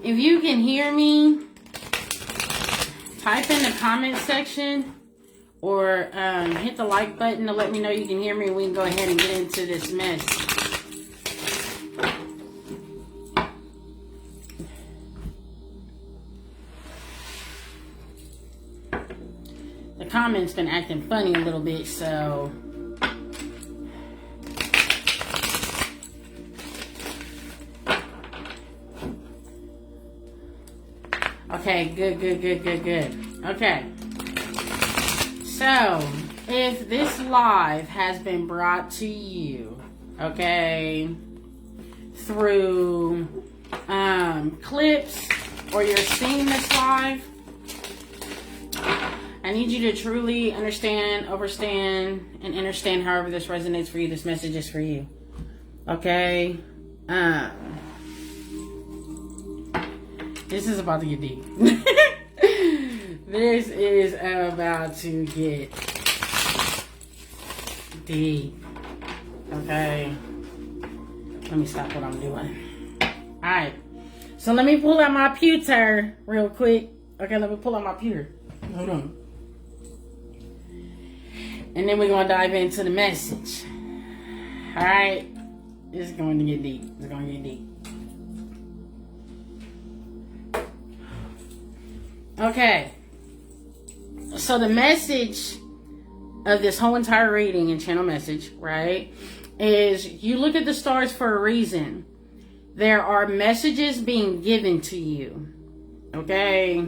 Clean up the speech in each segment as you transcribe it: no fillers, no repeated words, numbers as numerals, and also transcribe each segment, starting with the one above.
If you can hear me, type in the comment section or hit the like button to let me know you can hear me, and we can go ahead and get into this mess. The comments been acting funny a little bit, so okay, good. Okay. So, if this live has been brought to you, okay, through clips, or you're seeing this live, I need you to truly understand, understand, however this resonates for you. This message is for you. Okay? This is about to get deep. This is about to get deep. Okay? Let me stop what I'm doing. Alright. So let me pull out my pewter real quick. Okay, let me pull out my pewter. Hold on. And then we're going to dive into the message. Alright? It's going to get deep. It's going to get deep. Okay. So the message of this whole entire reading and channel message, right, is you look at the stars for a reason. There are messages being given to you. Okay?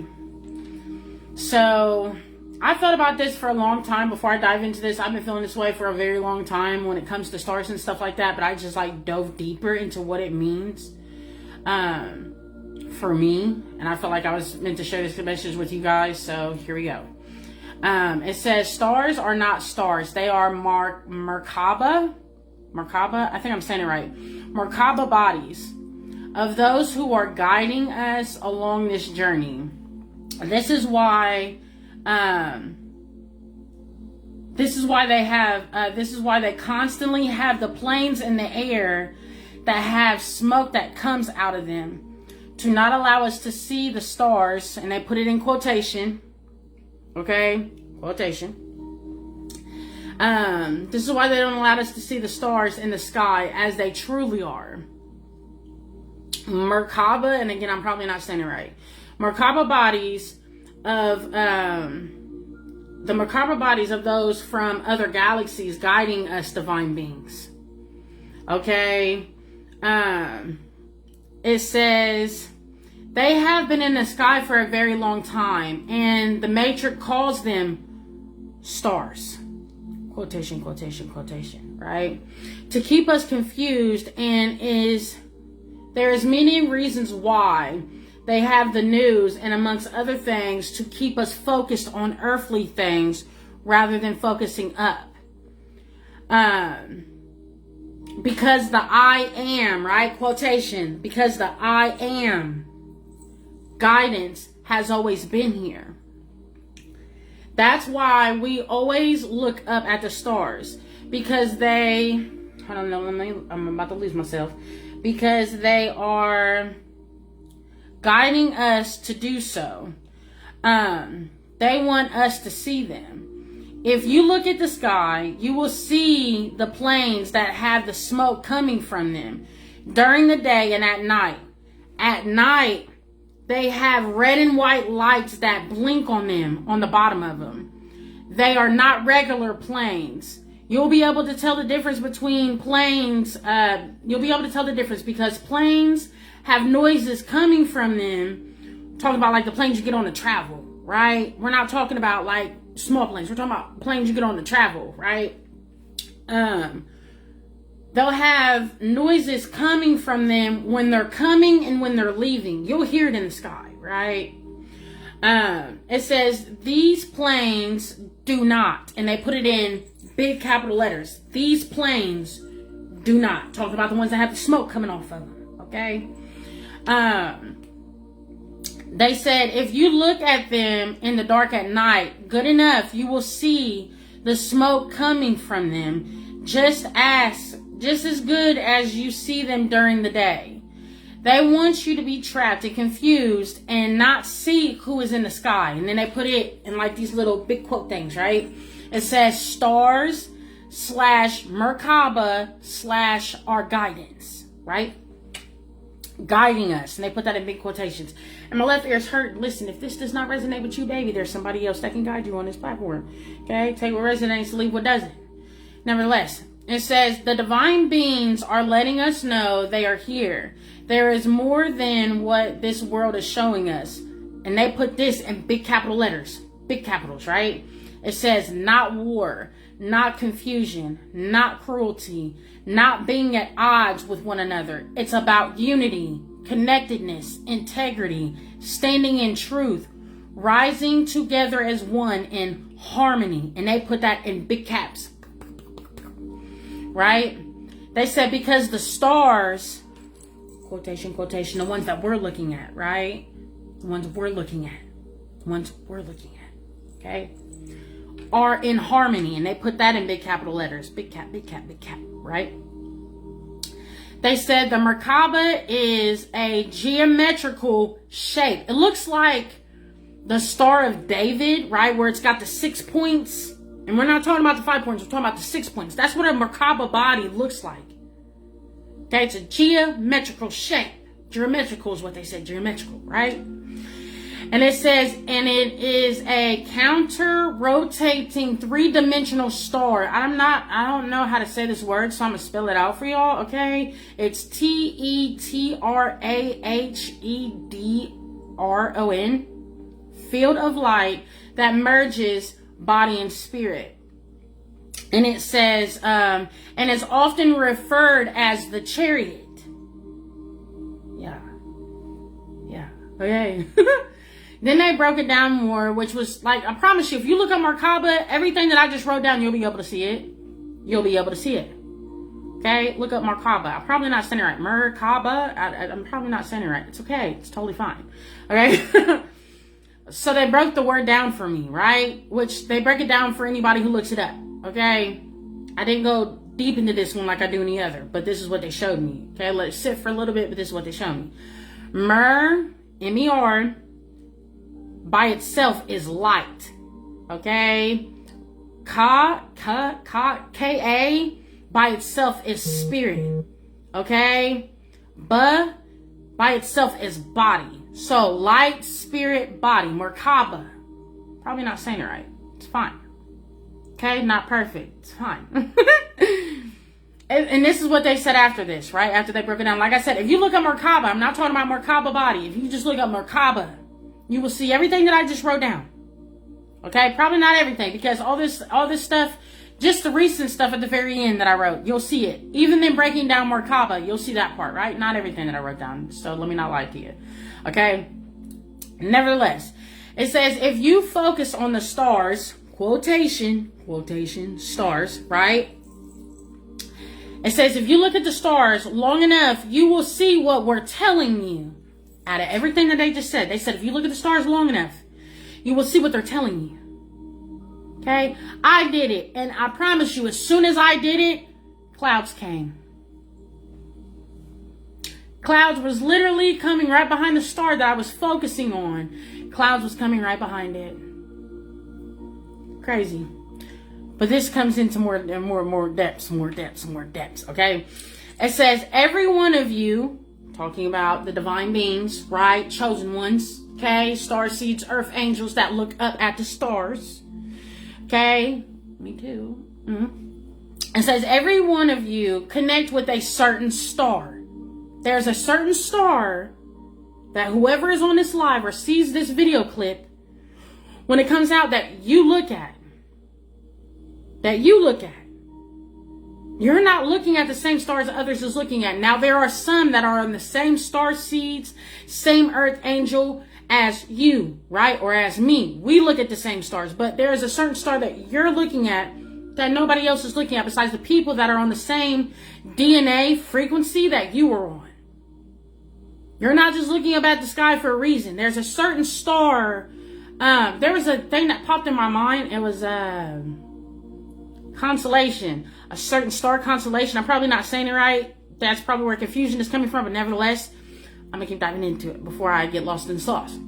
So I thought about this for a long time before I dive into this. I've been feeling this way for a very long time when it comes to stars and stuff like that, but I just dove deeper into what it means for me, and I felt like I was meant to share this message with you guys, so here we go. It says stars are not stars. They are Merkaba, I think I'm saying it right. Merkaba bodies of those who are guiding us along this journey. This is why they constantly have the planes in the air that have smoke that comes out of them to not allow us to see the stars, and they put it in quotation. Okay, quotation. This is why they don't allow us to see the stars in the sky as they truly are. Merkaba, and again, I'm probably not saying it right. Merkaba bodies of the Merkaba bodies of those from other galaxies guiding us divine beings. Okay. It says they have been in the sky for a very long time, and the Matrix calls them stars. Quotation, quotation, quotation, right? To keep us confused, and there is many reasons why they have the news, and amongst other things, to keep us focused on earthly things rather than focusing up. Because the I am, right? Quotation. Because the I am guidance has always been here. That's why we always look up at the stars. Because they, I don't know, I'm about to lose myself. Because they are guiding us to do so. They want us to see them. If you look at the sky, you will see the planes that have the smoke coming from them during the day and at night. At night, they have red and white lights that blink on them, on the bottom of them. They are not regular planes. You'll be able to tell the difference between planes. You'll be able to tell the difference because planes have noises coming from them. Talking about like the planes you get on to travel, right? We're not talking about like small planes. We're talking about planes you get on to travel, right? They'll have noises coming from them when they're coming and when they're leaving. You'll hear it in the sky, right? It says these planes do not, and they put it in big capital letters. These planes do not. Talking about the ones that have the smoke coming off of them, okay? They said if you look at them in the dark at night, good enough, you will see the smoke coming from them just as good as you see them during the day. They want you to be trapped and confused and not see who is in the sky. And then they put it in like these little big quote things, right? It says stars / Merkaba / our guidance, right? Guiding us. And they put that in big quotations. And my left ear's hurt. Listen, if this does not resonate with you, baby, there's somebody else that can guide you on this platform. Okay? Take what resonates, leave what doesn't. Nevertheless, it says the divine beings are letting us know they are here. There is more than what this world is showing us. And they put this in big capital letters. Big capitals, right? It says not war, not confusion, not cruelty, not being at odds with one another. It's about unity, connectedness, integrity, standing in truth, rising together as one in harmony. And they put that in big caps. Right? They said because the stars, quotation, the ones that we're looking at, right? The ones we're looking at. Okay? Are in harmony. And they put that in big capital letters. Big cap, right? They said the Merkaba is a geometrical shape. It looks like the Star of David, right? Where it's got the 6 points. And we're not talking about the 5 points. We're talking about the 6 points. That's what a Merkaba body looks like. Okay, it's a geometrical shape. Geometrical is what they said. Geometrical, right? And it says, and it is a counter-rotating 3-dimensional star. I don't know how to say this word, so I'm going to spell it out for y'all, okay? It's Tetrahedron. Field of light that merges body and spirit. And it says, and is often referred as the chariot. Yeah. Okay. Then they broke it down more, which was like, I promise you, if you look up Merkaba, everything that I just wrote down, you'll be able to see it. Okay? Look up Merkaba. I'm probably not saying it right. Merkaba. I'm probably not saying it right. It's okay. It's totally fine. Okay? So they broke the word down for me, right? Which they break it down for anybody who looks it up. Okay? I didn't go deep into this one like I do any other, but this is what they showed me. Okay? Let it sit for a little bit, but this is what they showed me. M-E-R, by itself is light. Okay? K-A, by itself is spirit. Okay? Ba, by itself is body. So, light, spirit, body. Merkaba. Probably not saying it right. It's fine. Okay? Not perfect. It's fine. And this is what they said after this, right? After they broke it down. Like I said, if you look at Merkaba, I'm not talking about Merkaba body. If you just look up Merkaba, you will see everything that I just wrote down. Okay? Probably not everything, because all this stuff, just the recent stuff at the very end that I wrote, you'll see it. Even then breaking down Merkaba, you'll see that part, right? Not everything that I wrote down. So let me not lie to you. Okay? Nevertheless, it says if you focus on the stars, quotation, stars, right? It says if you look at the stars long enough, you will see what we're telling you. Out of everything that they just said, they said if you look at the stars long enough, you will see what they're telling you. Okay? I did it. And I promise you, as soon as I did it, clouds came. Clouds was literally coming right behind the star that I was focusing on. Clouds was coming right behind it. Crazy. But this comes into more depths, okay? It says, every one of you, talking about the divine beings, right? Chosen ones, okay? Star seeds, earth angels that look up at the stars. Okay? Me too. It says, every one of you connect with a certain star. There's a certain star that whoever is on this live or sees this video clip, when it comes out, that you look at. You're not looking at the same stars others is looking at. Now, there are some that are on the same star seeds, same earth angel as you, right? Or as me. We look at the same stars, but there is a certain star that you're looking at that nobody else is looking at besides the people that are on the same DNA frequency that you are on. You're not just looking up at the sky for a reason. There's a certain star. There was a thing that popped in my mind. It was constellation. A certain star constellation. I'm probably not saying it right. That's probably where confusion is coming from. But nevertheless, I'm going to keep diving into it before I get lost in the sauce.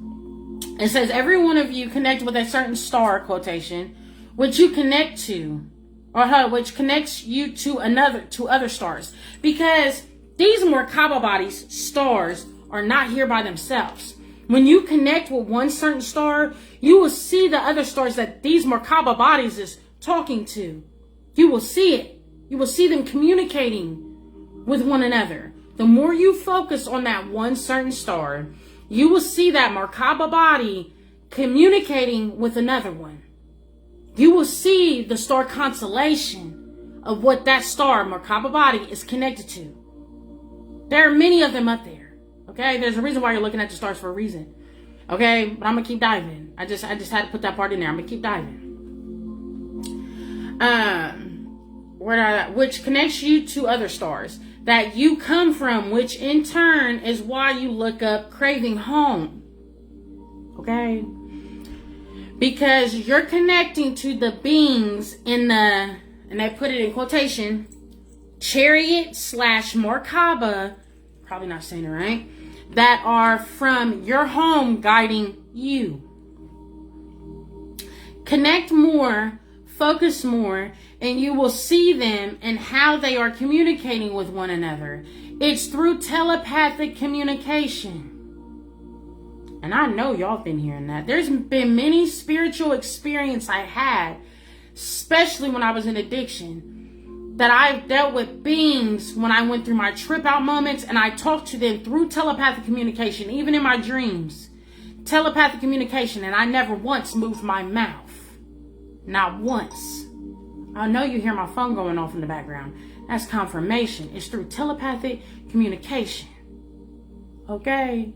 It says, every one of you connect with a certain star, quotation, which you connect to, or which connects you to other stars. Because these Merkaba bodies, stars, are not here by themselves. When you connect with one certain star, you will see the other stars that these Merkaba bodies is talking to. You will see it. You will see them communicating with one another. The more you focus on that one certain star, you will see that Merkaba body communicating with another one. You will see the star constellation of what that star, Merkaba body, is connected to. There are many of them up there. Okay, there's a reason why you're looking at the stars, for a reason. Okay, but I'm gonna keep diving. I just had to put that part in there. I'm gonna keep diving. Which connects you to other stars that you come from, which in turn is why you look up craving home. Okay, because you're connecting to the beings in the, and they put it in quotation, chariot / Merkaba, probably not saying it right, that are from your home guiding you. Connect more, focus more, and you will see them and how they are communicating with one another. It's through telepathic communication. And I know y'all been hearing that. There's been many spiritual experiences I had, especially when I was in addiction, that I've dealt with beings when I went through my trip out moments, and I talked to them through telepathic communication, even in my dreams. Telepathic communication, and I never once moved my mouth. Not once. I know you hear my phone going off in the background. That's confirmation. It's through telepathic communication. Okay?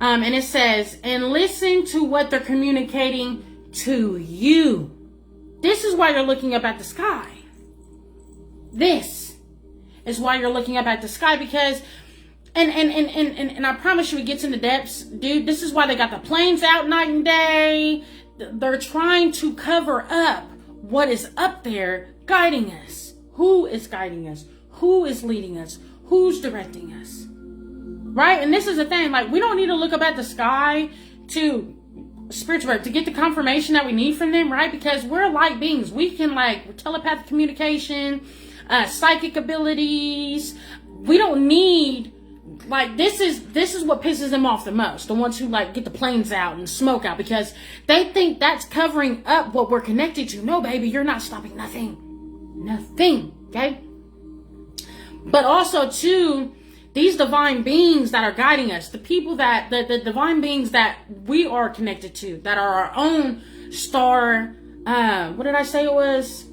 And it says, and listen to what they're communicating to you. This is why you're looking up at the sky. This is why you're looking up at the sky, because and I promise you it gets in the depths, dude. This is why they got the planes out night and day. They're trying to cover up what is up there guiding us. Who is guiding us? Who is leading us? Who's directing us? Right? And this is the thing, like, we don't need to look up at the sky to spiritual to get the confirmation that we need from them, right? Because we're light beings. We can, like, telepathic communication, psychic abilities. We don't need, like, this is what pisses them off the most. The ones who, like, get the planes out and smoke out, because they think that's covering up what we're connected to. No, baby, you're not stopping nothing. Nothing. Okay? But also, too, these divine beings that are guiding us, the people that, the divine beings that we are connected to, that are our own star, what did I say it was?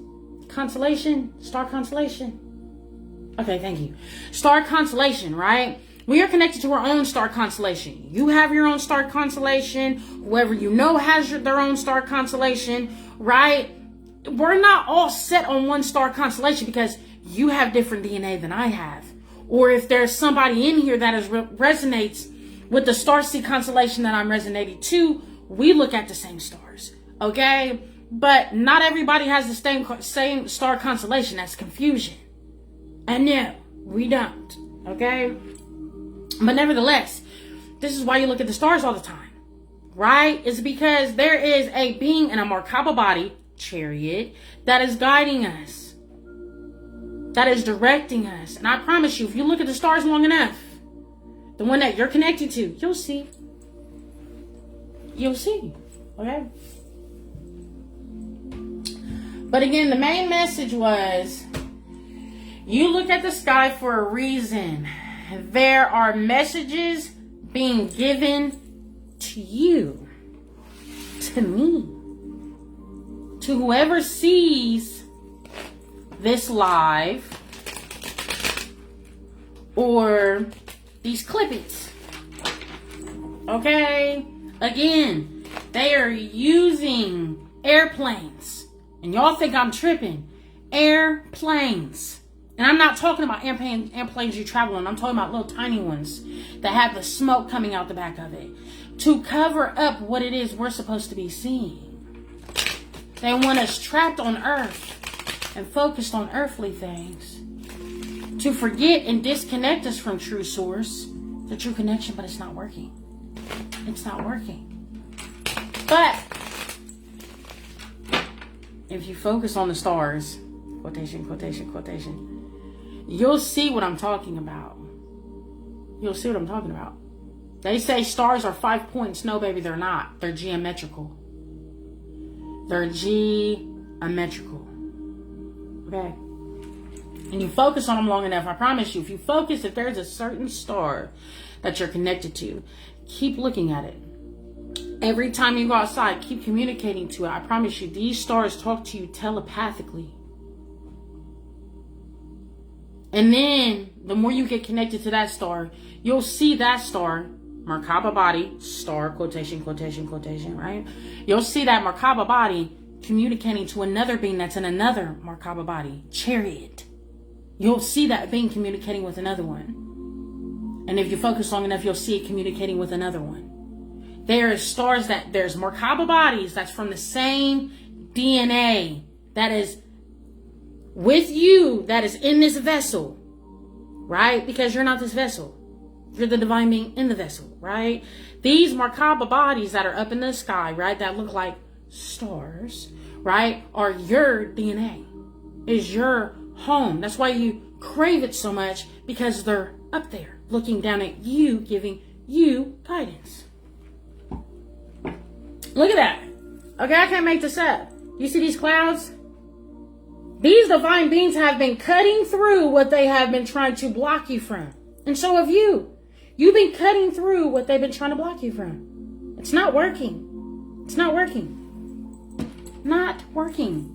Constellation? Star constellation? Okay, thank you. Star constellation, right? We are connected to our own star constellation. You have your own star constellation. Whoever you know has their own star constellation, right? We're not all set on one star constellation because you have different DNA than I have. Or if there's somebody in here that resonates with the starseed constellation that I'm resonating to, we look at the same stars, okay? But not everybody has the same star constellation. That's confusion. And no, we don't, okay? But nevertheless, this is why you look at the stars all the time, right? It's because there is a being in a Merkaba body, chariot, that is guiding us. That is directing us. And I promise you, if you look at the stars long enough, the one that you're connected to, you'll see. You'll see. Okay? But again, the main message was, you look at the sky for a reason. There are messages being given to you, to me, to whoever sees this live or these clippings. Okay? Again, they are using airplanes. And y'all think I'm tripping. Airplanes. And I'm not talking about airplanes you travel on. I'm talking about little tiny ones that have the smoke coming out the back of it to cover up what it is we're supposed to be seeing. They want us trapped on earth and focused on earthly things, to forget and disconnect us from true source, the true connection, but it's not working. It's not working. But if you focus on the stars, quotation, quotation, quotation, you'll see what I'm talking about. You'll see what I'm talking about. They say stars are 5 points. No, baby, they're not. They're geometrical. They're geometrical. Okay? And you focus on them long enough, I promise you, if you focus, if there's a certain star that you're connected to, keep looking at it. Every time you go outside, keep communicating to it. I promise you, these stars talk to you telepathically. And then, the more you get connected to that star, you'll see that star, Merkaba body, star, quotation, quotation, quotation, right? You'll see that Merkaba body communicating to another being that's in another Merkaba body, chariot. You'll see that being communicating with another one. And if you focus long enough, you'll see it communicating with another one. There's stars there's Merkaba bodies that's from the same DNA that is with you, that is in this vessel, right? Because you're not this vessel. You're the divine being in the vessel, right? These Merkaba bodies that are up in the sky, right, that look like stars, right, are your DNA. Is your home. That's why you crave it so much, because they're up there looking down at you, giving you guidance. Look at that. Okay, I can't make this up. You see these clouds? These divine beings have been cutting through what they have been trying to block you from. And so have you. You've been cutting through what they've been trying to block you from. It's not working. It's not working. Not working.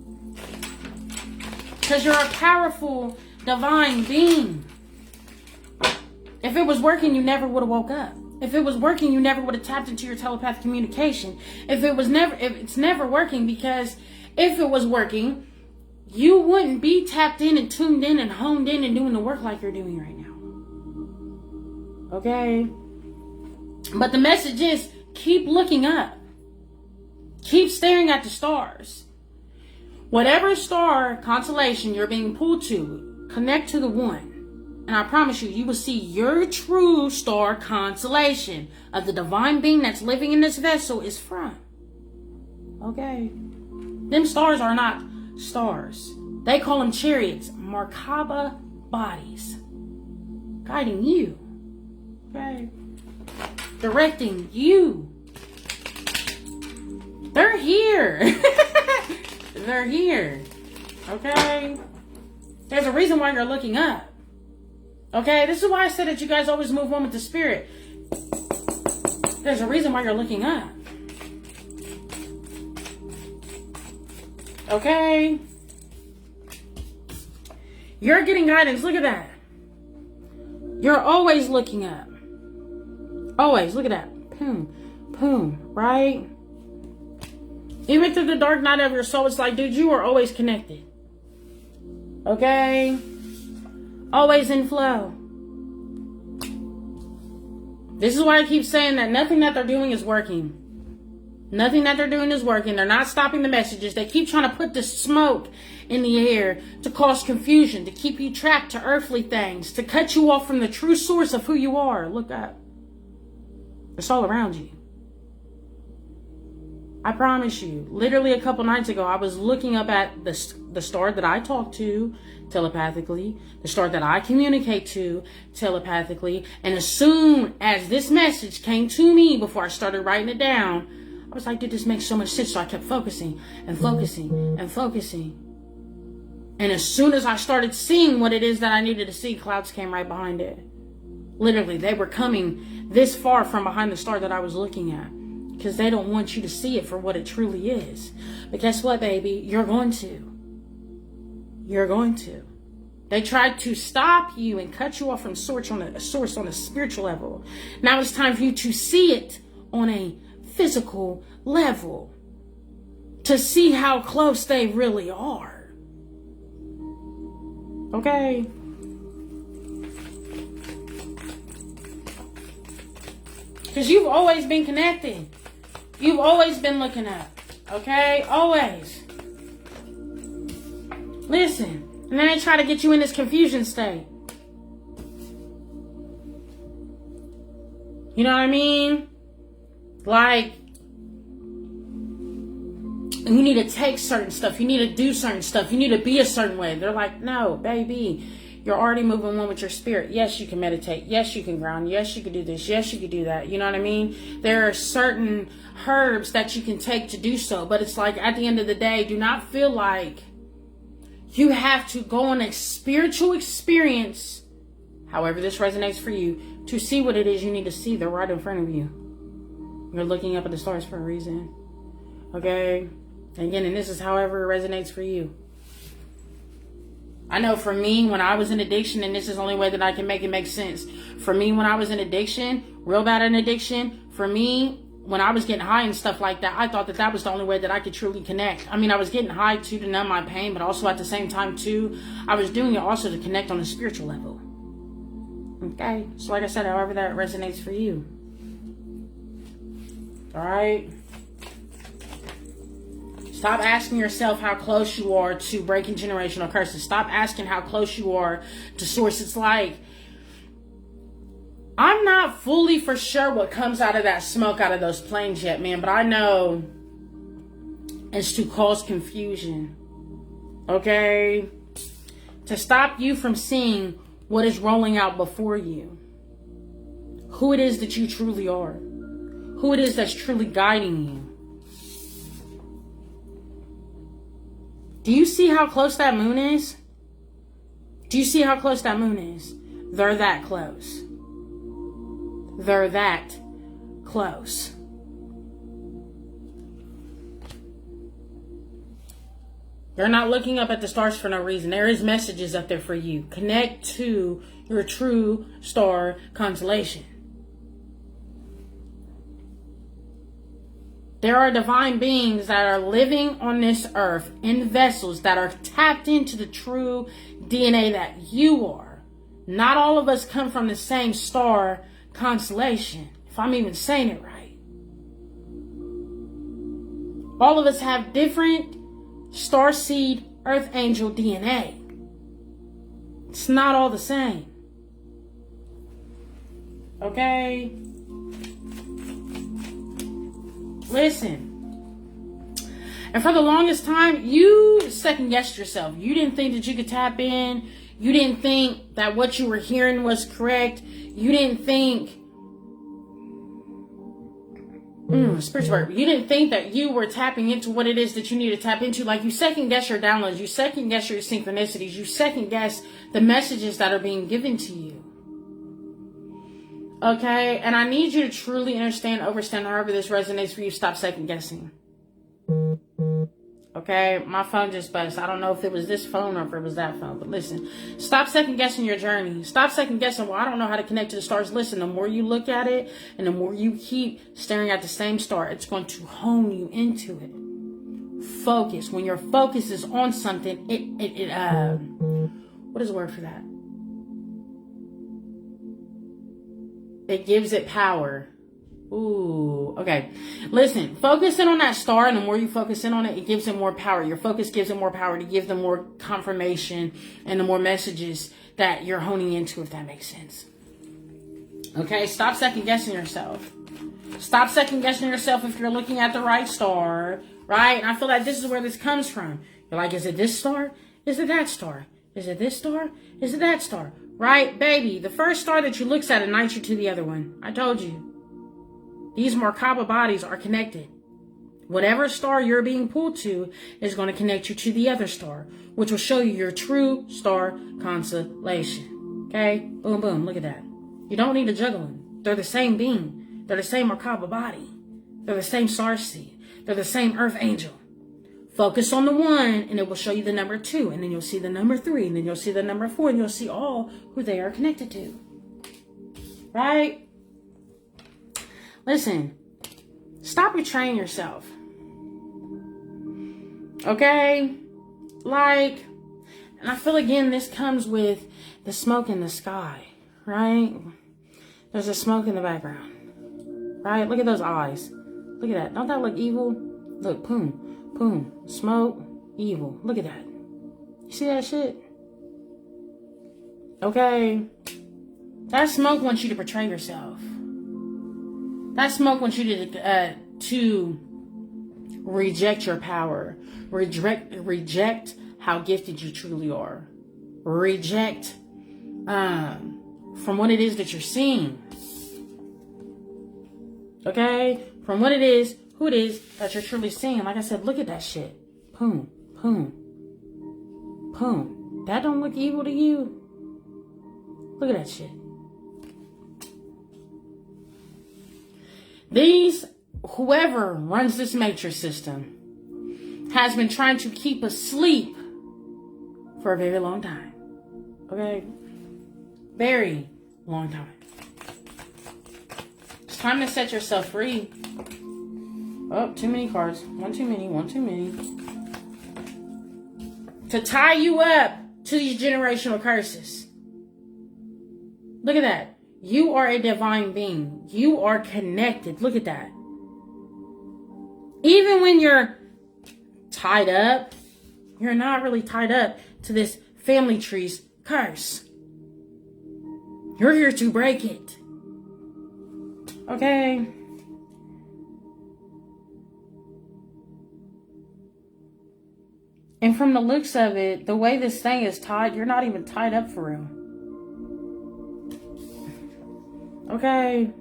Because you're a powerful divine being. If it was working, you never would have woke up. If it was working, you never would have tapped into your telepathic communication. If it's never working, because if it was working, you wouldn't be tapped in and tuned in and honed in and doing the work like you're doing right now. Okay? But the message is, keep looking up. Keep staring at the stars. Whatever star constellation you're being pulled to, connect to the one. And I promise you, you will see your true star constellation of the divine being that's living in this vessel is from. Okay? Them stars are not stars. They call them chariots, Merkaba bodies. Guiding you. Okay? Directing you. They're here. They're here. Okay? There's a reason why you're looking up. Okay? This is why I said that you guys always move one with the spirit. There's a reason why you're looking up. Okay? You're getting guidance. Look at that. You're always looking up. Always. Look at that. Boom. Boom. Right? Even through the dark night of your soul, it's like, dude, you are always connected. Okay? Always in flow. This is why I keep saying that nothing that they're doing is working. Nothing that they're doing is working. They're not stopping the messages. They keep trying to put this smoke in the air to cause confusion, to keep you trapped to earthly things, to cut you off from the true source of who you are. Look up. It's all around you. I promise you. Literally a couple nights ago, I was looking up at the star that I talk to telepathically, the star that I communicate to telepathically, and as soon as this message came to me before I started writing it down, I was like, dude, this makes so much sense. So I kept focusing and focusing and focusing. And as soon as I started seeing what it is that I needed to see, clouds came right behind it. Literally, they were coming this far from behind the star that I was looking at. Because they don't want you to see it for what it truly is. But guess what, baby? You're going to. You're going to. They tried to stop you and cut you off from source on a spiritual level. Now it's time for you to see it on a physical level. To see how close they really are. Okay? Because you've always been connected. You've always been looking up. Okay? Always. Listen. And then they try to get you in this confusion state. You know what I mean? Like, you need to take certain stuff. You need to do certain stuff. You need to be a certain way. They're like, no, baby, you're already moving one with your spirit. Yes, you can meditate. Yes, you can ground. Yes, you can do this. Yes, you can do that. You know what I mean? There are certain herbs that you can take to do so. But it's like, at the end of the day, do not feel like you have to go on a spiritual experience, however this resonates for you, to see what it is you need to see. They're right in front of you. You're looking up at the stars for a reason. Okay? Again, and this is however it resonates for you. I know for me, when I was in addiction, and this is the only way that I can make it make sense. For me, when I was in addiction, real bad in addiction, for me, when I was getting high and stuff like that, I thought that that was the only way that I could truly connect. I mean, I was getting high too to numb my pain, but also at the same time too, I was doing it also to connect on a spiritual level. Okay? So like I said, however that resonates for you. All right? Stop asking yourself how close you are to breaking generational curses. Stop asking how close you are to source. It's like, I'm not fully for sure what comes out of that smoke out of those planes yet, man. But I know it's to cause confusion. Okay? To stop you from seeing what is rolling out before you. Who it is that you truly are. Who it is that's truly guiding you. Do you see how close that moon is? Do you see how close that moon is? They're that close. They're that close. You're not looking up at the stars for no reason. There is messages up there for you. Connect to your true star constellation. There are divine beings that are living on this earth in vessels that are tapped into the true DNA that you are. Not all of us come from the same star constellation, if I'm even saying it right. All of us have different starseed earth angel DNA. It's not all the same. Okay? Listen. And for the longest time, you second guessed yourself. You didn't think that you could tap in. You didn't think that what you were hearing was correct. You didn't think spiritual work. You didn't think that you were tapping into what it is that you need to tap into. Like, you second guess your downloads. You second guess your synchronicities. You second guess the messages that are being given to you. Okay? And I need you to truly understand, overstand, however this resonates for you. Stop second guessing. Okay? My phone just buzzed. I don't know if it was this phone or if it was that phone. But listen. Stop second guessing your journey. Stop second guessing, well, I don't know how to connect to the stars. Listen, the more you look at it and the more you keep staring at the same star, it's going to hone you into it. Focus. When your focus is on something, what is the word for that? It gives it power. Ooh, okay. Listen, focus in on that star, and the more you focus in on it, it gives it more power. Your focus gives it more power to give them more confirmation and the more messages that you're honing into, if that makes sense. Okay, stop second guessing yourself. Stop second guessing yourself if you're looking at the right star, right? And I feel like this is where this comes from. You're like, is it this star? Is it that star? Is it this star? Is it that star? Right, baby, the first star that you looks at ignites you to the other one. I told you. These Merkaba bodies are connected. Whatever star you're being pulled to is going to connect you to the other star, which will show you your true star constellation. Okay? Boom, boom. Look at that. You don't need to juggle them. They're the same being. They're the same Merkaba body. They're the same star seed. They're the same earth angel. Focus on the one, and it will show you the number 2, and then you'll see the number 3, and then you'll see the number 4, and you'll see all who they are connected to. Right? Listen, stop betraying yourself. Okay? Like, and I feel again this comes with the smoke in the sky, right? There's a smoke in the background, right? Look at those eyes. Look at that. Don't that look evil? Look, boom. Boom. Smoke. Evil. Look at that. You see that shit? Okay. That smoke wants you to portray yourself. That smoke wants you to reject your power. Reject how gifted you truly are. Reject from what it is that you're seeing. Okay? From what it is, who it is that you're truly seeing. Like I said, look at that shit. Boom, boom, boom. That don't look evil to you? Look at that shit. Whoever runs this matrix system has been trying to keep us asleep for a very long time. Okay? Very long time. It's time to set yourself free. Oh, too many cards. One too many. To tie you up to these generational curses. Look at that. You are a divine being. You are connected. Look at that. Even when you're tied up, you're not really tied up to this family tree's curse. You're here to break it. Okay? And from the looks of it, the way this thing is tied, you're not even tied up for real. Okay?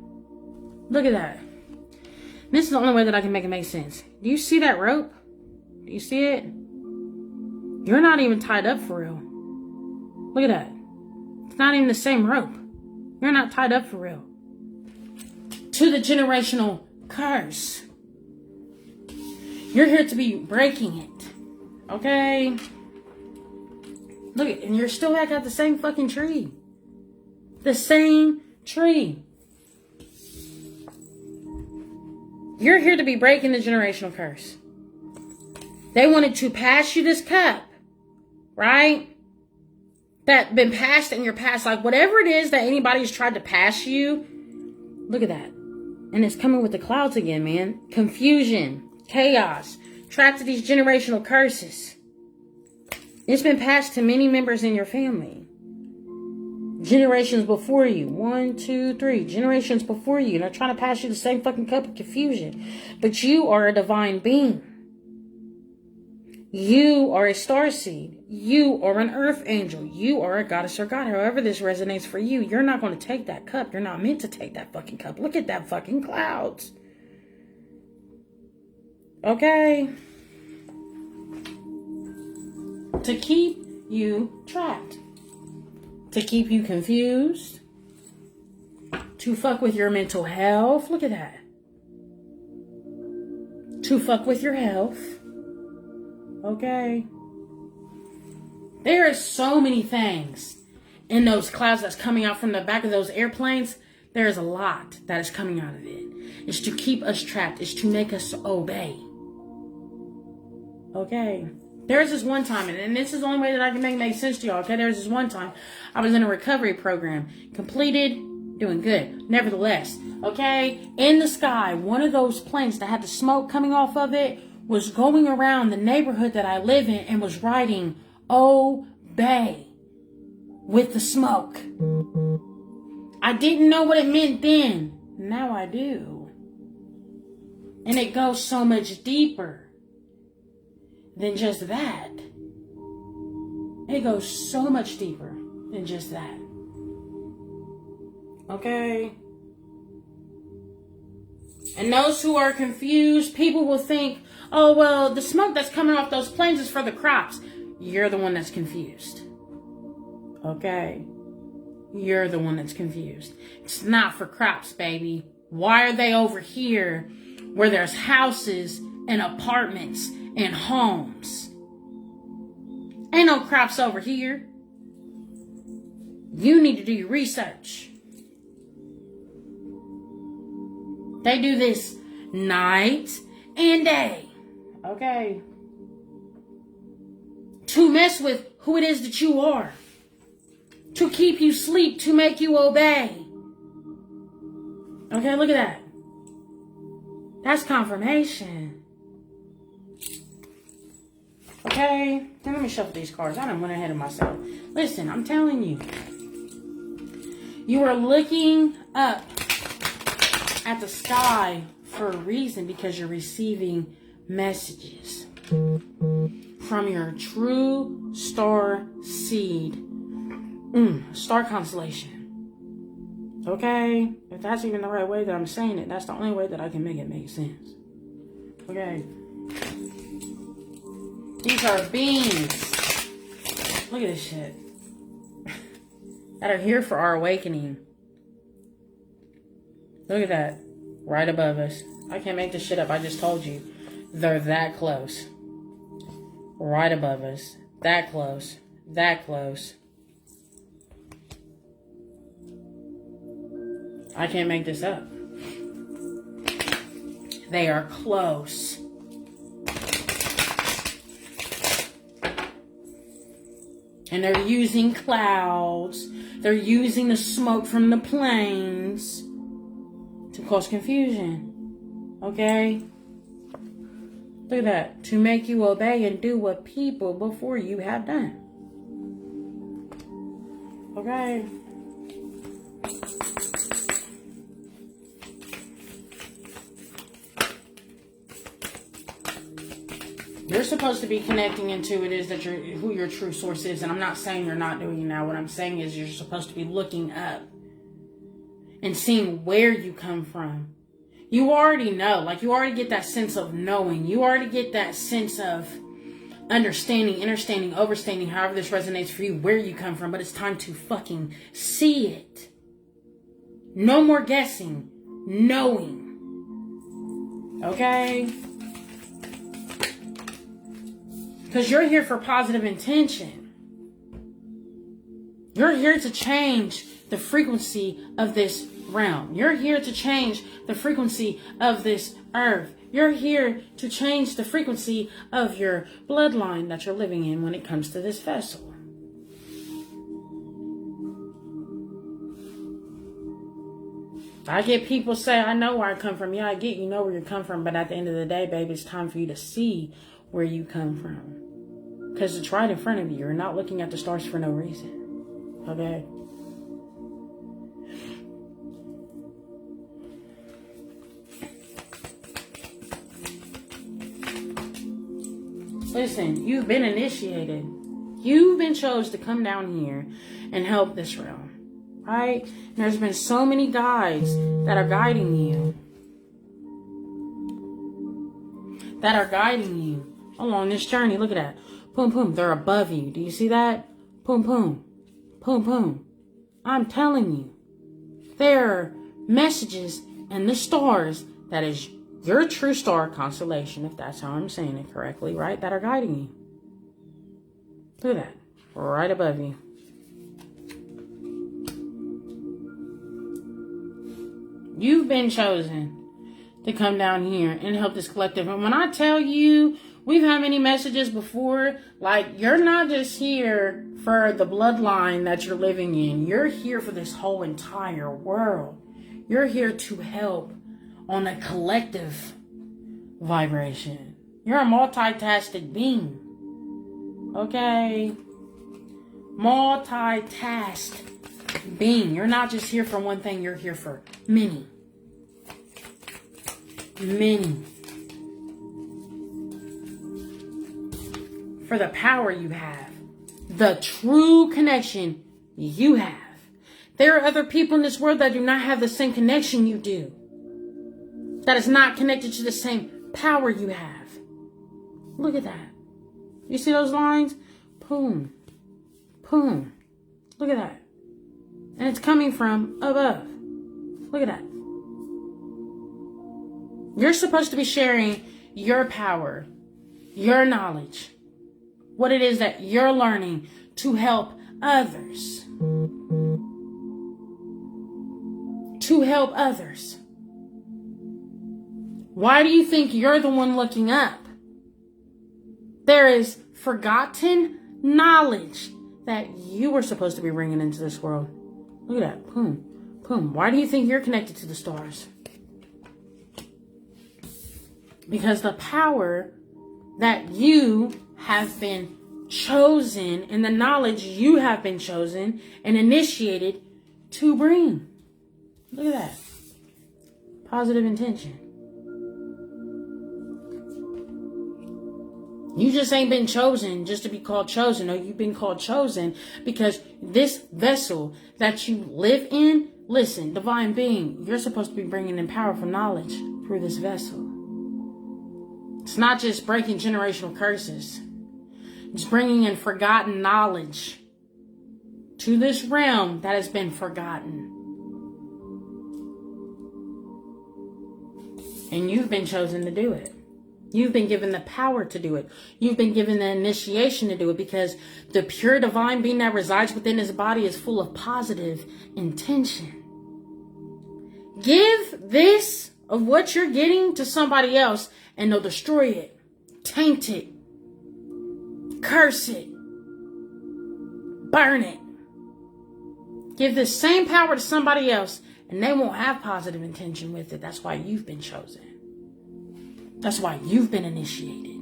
Look at that. This is the only way that I can make it make sense. Do you see that rope? Do you see it? You're not even tied up for real. Look at that. It's not even the same rope. You're not tied up for real. To the generational curse. You're here to be breaking it. Okay? Look, and you're still back at the same fucking tree. The same tree. You're here to be breaking the generational curse. They wanted to pass you this cup, right? That been passed in your past, like whatever it is that anybody's tried to pass you. Look at that. And it's coming with the clouds again, man. Confusion, chaos, trapped to these generational curses. It's been passed to many members in your family. Generations before you. 1, 2, 3. Generations before you. And they're trying to pass you the same fucking cup of confusion. But you are a divine being. You are a starseed. You are an earth angel. You are a goddess or god. However this resonates for you. You're not going to take that cup. You're not meant to take that fucking cup. Look at that fucking clouds. Okay? To keep you trapped. To keep you confused. To fuck with your mental health. Look at that. To fuck with your health. Okay. There are so many things in those clouds that's coming out from the back of those airplanes. There is a lot that is coming out of it. It's to keep us trapped. It's to make us obey. Okay. There's this one time, and this is the only way that I can make sense to y'all, okay? There's this one time I was in a recovery program. Completed, doing good. Nevertheless, okay? In the sky, one of those planes that had the smoke coming off of it was going around the neighborhood that I live in and was writing, obey, with the smoke. I didn't know what it meant then. Now I do. And it goes so much deeper than just that. It goes so much deeper than just that. Okay? And those who are confused, people will think, oh, well, the smoke that's coming off those planes is for the crops. You're the one that's confused. Okay? You're the one that's confused. It's not for crops, baby. Why are they over here where there's houses and apartments and homes? Ain't no crops over here. You need to do your research. They do this night and day. Okay? To mess with who it is that you are. To keep you asleep, to make you obey. Okay, look at that. That's confirmation. Okay? Now let me shuffle these cards. I done went ahead of myself. Listen, I'm telling you. You are looking up at the sky for a reason, because you're receiving messages from your true star seed, star constellation. Okay? If that's even the right way that I'm saying it, that's the only way that I can make it make sense. Okay? These are beings. Look at this shit. That are here for our awakening. Look at that. Right above us. I can't make this shit up. I just told you. They're that close. Right above us. That close. That close. I can't make this up. They are close. And they're using clouds. They're using the smoke from the planes to cause confusion. Okay? Look at that. To make you obey and do what people before you have done. Okay? You're supposed to be connecting into who your true source is. And I'm not saying you're not doing it now. What I'm saying is you're supposed to be looking up and seeing where you come from. You already know. Like, you already get that sense of knowing. You already get that sense of understanding, understanding, overstanding, however this resonates for you, where you come from. But it's time to fucking see it. No more guessing. Knowing. Okay? Because you're here for positive intention. You're here to change the frequency of this realm. You're here to change the frequency of this earth. You're here to change the frequency of your bloodline that you're living in when it comes to this vessel. I get people say, I know where I come from. Yeah, I get you know where you come from. But at the end of the day, baby, it's time for you to see where you come from. Because it's right in front of you. You're not looking at the stars for no reason. Okay? Listen, you've been initiated. You've been chosen to come down here and help this realm. Right? And there's been so many guides that are guiding you. That are guiding you along this journey. Look at that. Boom, boom. They're above you. Do you see that? Boom, boom. Boom, boom. I'm telling you. There are messages in the stars that is your true star constellation, if that's how I'm saying it correctly, right? That are guiding you. Look at that. Right above you. You've been chosen to come down here and help this collective. And when I tell you, we've had many messages before, like, you're not just here for the bloodline that you're living in. You're here for this whole entire world. You're here to help on a collective vibration. You're a multitasking being. Okay? Multitask being. You're not just here for one thing, you're here for many. Many. For the power you have. The true connection you have. There are other people in this world that do not have the same connection you do. That is not connected to the same power you have. Look at that. You see those lines? Boom. Boom. Look at that. And it's coming from above. Look at that. You're supposed to be sharing your power, your knowledge, what it is that you're learning to help others. To help others. Why do you think you're the one looking up? There is forgotten knowledge that you were supposed to be bringing into this world. Look at that. Boom. Boom. Why do you think you're connected to the stars? Because the power that you have been chosen and the knowledge you have been chosen and initiated to bring. Look at that. Positive intention. You just ain't been chosen just to be called chosen. No, you've been called chosen because this vessel that you live in, listen, divine being, you're supposed to be bringing in powerful knowledge through this vessel. It's not just breaking generational curses. It's bringing in forgotten knowledge to this realm that has been forgotten. And you've been chosen to do it. You've been given the power to do it. You've been given the initiation to do it because the pure divine being that resides within his body is full of positive intention. Give this of what you're getting to somebody else and they'll destroy it, taint it, curse it, burn it. Give this same power to somebody else and they won't have positive intention with it. That's why you've been chosen. That's why you've been initiated.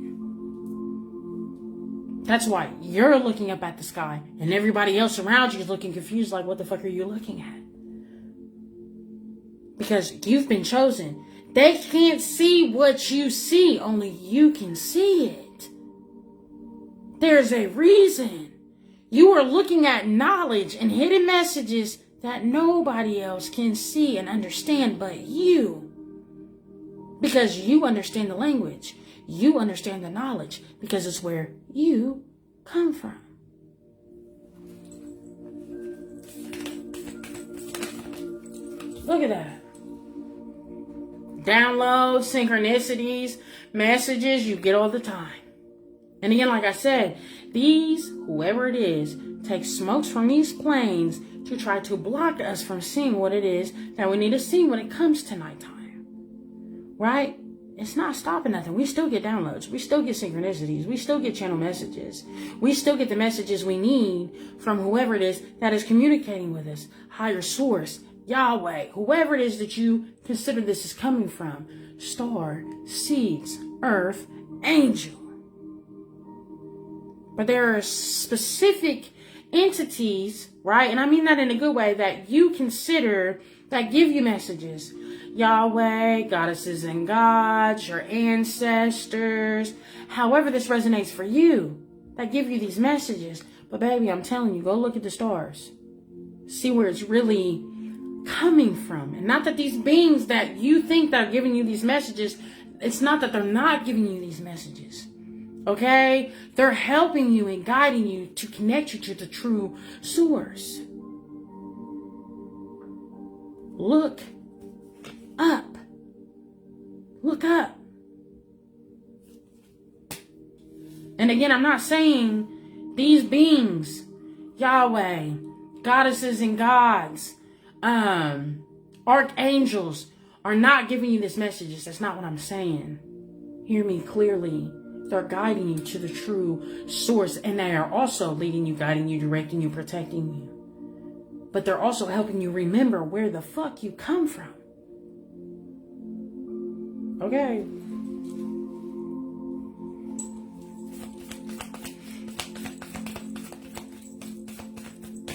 That's why you're looking up at the sky and everybody else around you is looking confused like, what the fuck are you looking at? Because you've been chosen. They can't see what you see. Only you can see it. There's a reason. You are looking at knowledge and hidden messages that nobody else can see and understand but you. Because you understand the language. You understand the knowledge. Because it's where you come from. Look at that. Downloads, synchronicities, messages you get all the time. And again, like I said, these, whoever it is, takes smokes from these planes to try to block us from seeing what it is that we need to see when it comes to nighttime. Right? It's not stopping nothing. We still get downloads. We still get synchronicities. We still get channel messages. We still get the messages we need from whoever it is that is communicating with us. Higher source, Yahweh, whoever it is that you consider this is coming from. Star, seeds, earth, angel. But there are specific entities, right? And I mean that in a good way, that you consider that give you messages. Yahweh, goddesses and gods, your ancestors, however this resonates for you, that give you these messages. But baby, I'm telling you, go look at the stars. See where it's really coming from. And not that these beings that you think that are giving you these messages, it's not that they're not giving you these messages. Okay? They're helping you and guiding you to connect you to the true source. Look up. Look up. And again, I'm not saying these beings, Yahweh, goddesses and gods, archangels, are not giving you these messages. That's not what I'm saying. Hear me clearly. They're guiding you to the true source, and they are also leading you, guiding you, directing you, protecting you. But they're also helping you remember where the fuck you come from. Okay.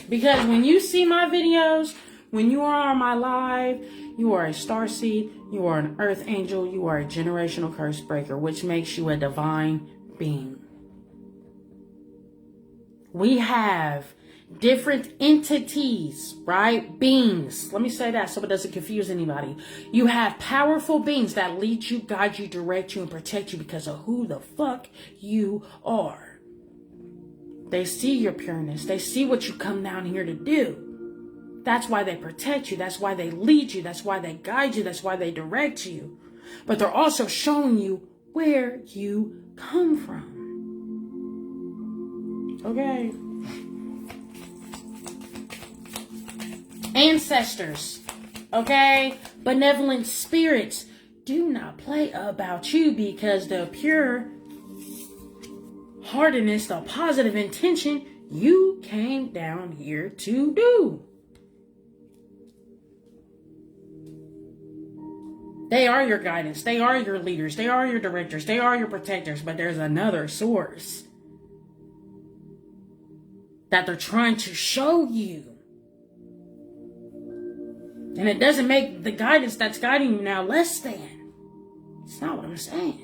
Because when you see my videos, when you are on my live, you are a starseed, you are an earth angel, you are a generational curse breaker, which makes you a divine being. We have different entities, right? Beings. Let me say that so it doesn't confuse anybody. You have powerful beings that lead you, guide you, direct you, and protect you because of who the fuck you are. They see your pureness. They see what you come down here to do. That's why they protect you. That's why they lead you. That's why they guide you. That's why they direct you. But they're also showing you where you come from. Okay. Ancestors, okay? Benevolent spirits do not play about you because the pure heartedness, the positive intention you came down here to do. They are your guidance. They are your leaders. They are your directors. They are your protectors. But there's another source that they're trying to show you. And And it doesn't make the guidance that's guiding you now less than. It's not what I'm saying.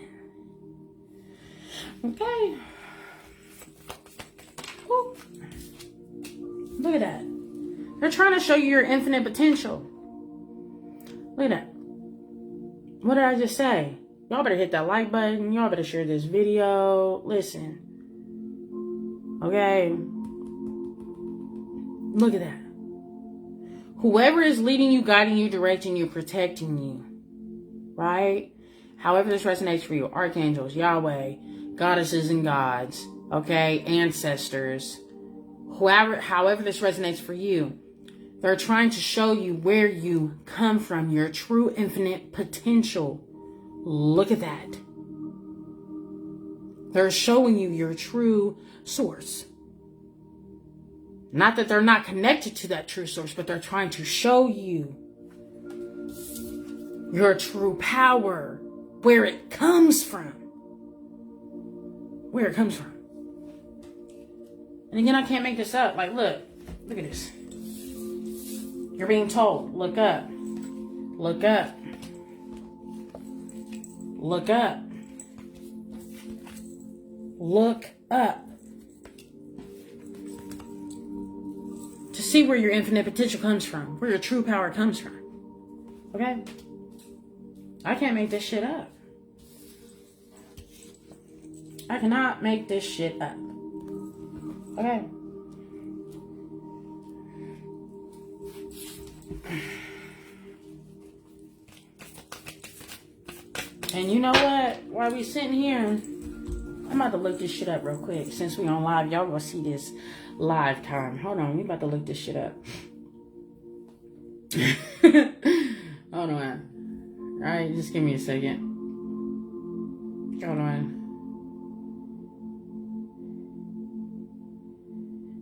Okay. Woo. Look at that. They're trying to show you your infinite potential. Look at that. What did I just say? Y'all better hit that like button. Y'all better share this video. Listen. Okay. Look at that. Whoever is leading you, guiding you, directing you, protecting you. Right? However this resonates for you. Archangels, Yahweh, goddesses and gods. Okay? Ancestors. However this resonates for you. They're trying to show you where you come from. Your true infinite potential. Look at that. They're showing you your true source. Not that they're not connected to that true source, but they're trying to show you your true power, where it comes from. Where it comes from. And again, I can't make this up. Like, look at this. You're being told, look up. Look up. Look up. Look up. To see where your infinite potential comes from. Where your true power comes from. Okay? I can't make this shit up. I cannot make this shit up. Okay? And you know what? While we sitting here, I'm about to look this shit up real quick. Since we on live, y'all gonna see this live time. Hold on, we about to look this shit up. Hold on. Alright, just give me a second. Hold on.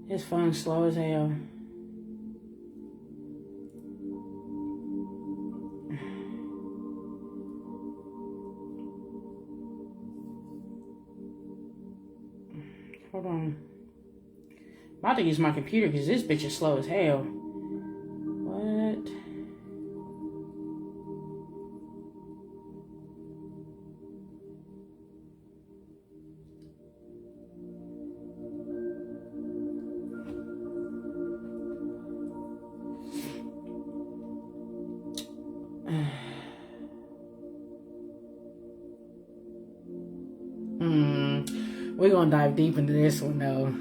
His phone's slow as hell. Hold on. I'm about to use my computer because this bitch is slow as hell. What? We're gonna dive deep into this one though.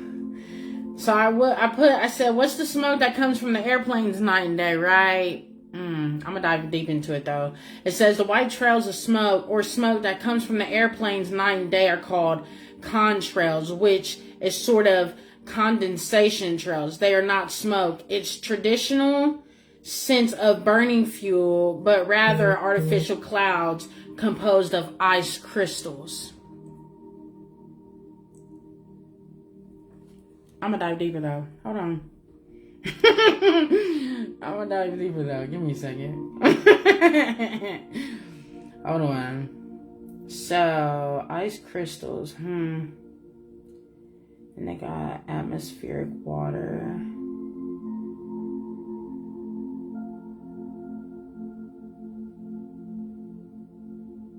So I said, what's the smoke that comes from the airplanes night and day, right? I'm gonna dive deep into it though. It says the white trails of smoke or smoke that comes from the airplanes night and day are called contrails, which is sort of condensation trails. They are not smoke. It's traditional sense of burning fuel, but rather artificial clouds composed of ice crystals. I'm gonna dive deeper though. Hold on. I'm gonna dive deeper though. Give me a second. Hold on. So, ice crystals. And they got atmospheric water.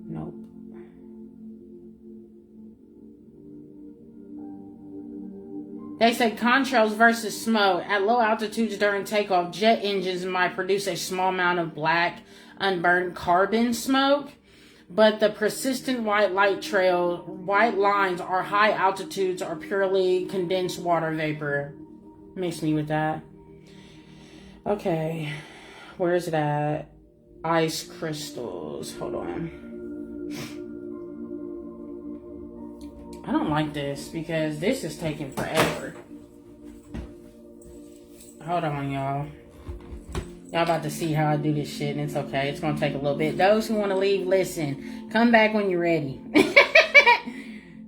Nope. They say contrails versus smoke. At low altitudes during takeoff, jet engines might produce a small amount of black, unburned carbon smoke. But the persistent white lines are high altitudes or purely condensed water vapor. Mix me with that. Okay. Where is it at? Ice crystals. Hold on. I don't like this because this is taking forever. Hold on, y'all. Y'all about to see how I do this shit, and it's okay. It's gonna take a little bit. Those who want to leave, listen. Come back when you're ready.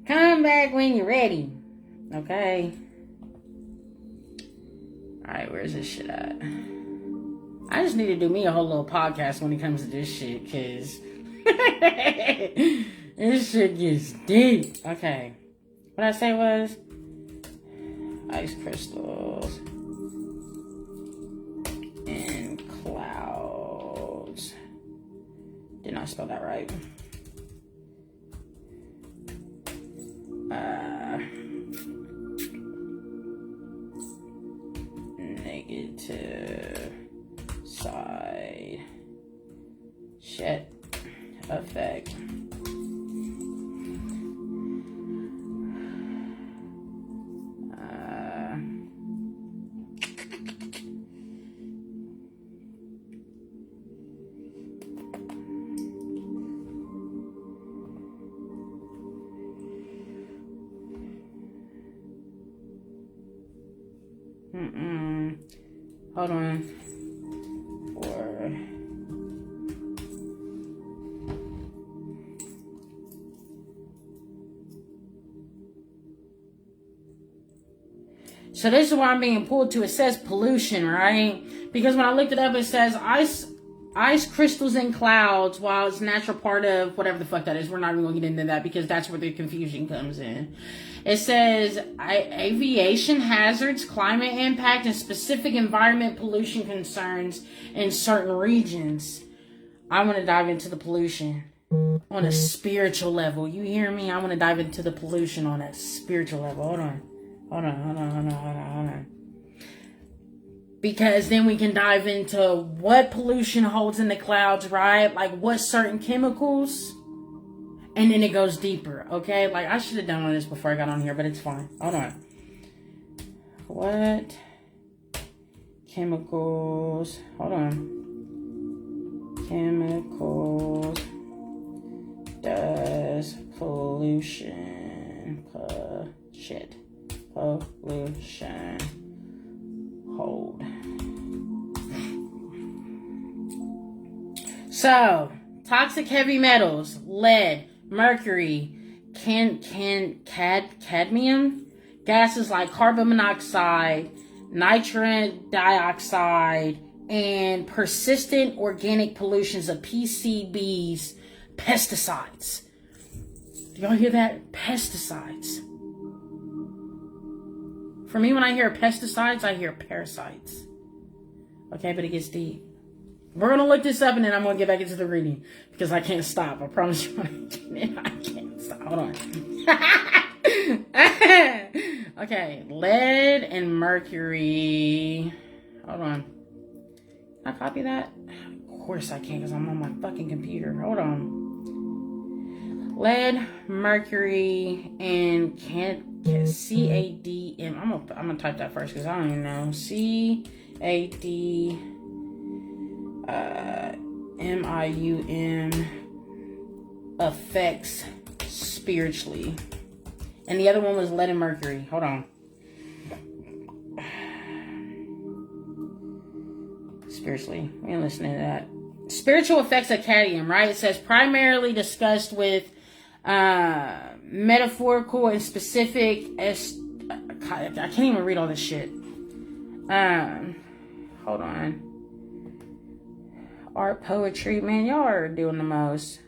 Come back when you're ready. Okay? Alright, where's this shit at? I just need to do me a whole little podcast when it comes to this shit, because this shit gets deep. Okay. What I say was ice crystals and clouds. Did not spell that right. Negative side shit effect. Hold on. So this is where I'm being pulled to. It says pollution, right? Because when I looked it up, it says ice crystals in clouds, while it's a natural part of whatever the fuck that is. We're not even going to get into that because that's where the confusion comes in. It says aviation hazards, climate impact, and specific environment pollution concerns in certain regions. I want to dive into the pollution on a spiritual level. You hear me? I want to dive into the pollution on a spiritual level. Hold on. Because then we can dive into what pollution holds in the clouds, right? Like what certain chemicals. And then it goes deeper, okay? Like, I should have done all this before I got on here, but it's fine. Hold on. What chemicals... Hold on. Chemicals does pollution... pollution hold? So, toxic heavy metals, lead, mercury, cadmium, gases like carbon monoxide, nitrogen dioxide, and persistent organic pollutions of PCBs, pesticides. Do y'all hear that? Pesticides. For me, when I hear pesticides, I hear parasites. Okay, but it gets deep. We're going to look this up and then I'm going to get back into the reading because I can't stop. I promise you I can't stop. Hold on. Okay, lead and mercury. Hold on. Can I copy that? Of course I can because I'm on my fucking computer. Hold on. Lead, mercury, and CADM. I'm gonna type that first because I don't even know. CADMIUM affects spiritually. And the other one was lead and mercury. Hold on. Spiritually. We ain't listening to that. Spiritual effects of cadmium, right? It says primarily discussed with metaphorical and specific. I can't even read all this shit. Hold on. Art, poetry, man, y'all are doing the most.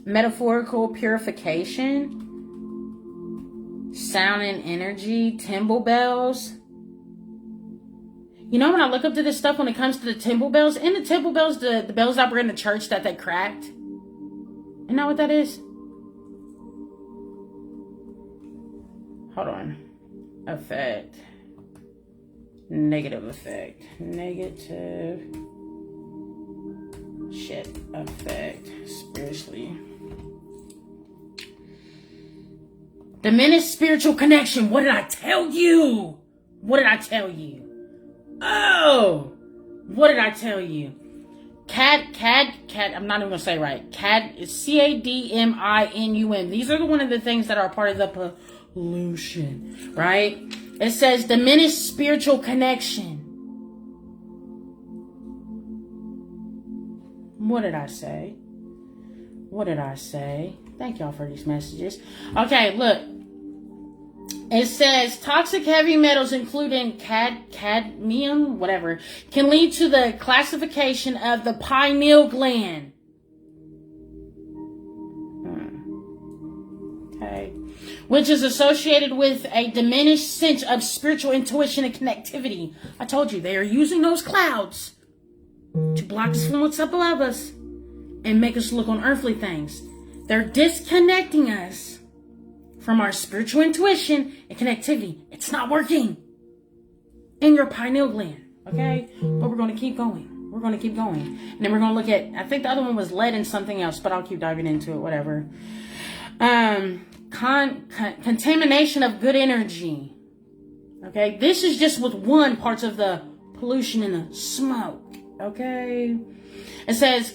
Metaphorical purification, sound and energy, timbre bells. You know, when I look up to this stuff when it comes to the timbre bells, in the timbre bells, the bells that were in the church that they cracked. You know what that is? Hold on. Effect. Negative effect. Negative shit effect spiritually. Diminished spiritual connection. What did I tell you? What did I tell you? Oh, what did I tell you? I'm not even gonna say it right. Is CADMINUM. These are one of the things that are part of the pollution, right? It says diminished spiritual connection. What did I say? What did I say? Thank y'all for these messages. Okay, look. It says toxic heavy metals, including cadmium, whatever, can lead to the classification of the pineal gland. Okay. Which is associated with a diminished sense of spiritual intuition and connectivity. I told you, they are using those clouds to block us from what's up above us. and make us look on earthly things. They're disconnecting us from our spiritual intuition and connectivity. It's not working in your pineal gland, okay? But we're going to keep going. We're going to keep going. And then we're going to look at, I think the other one was lead and something else, but I'll keep diving into it, whatever. Contamination of good energy. Okay, this is just with one part of the pollution in the smoke. Okay, it says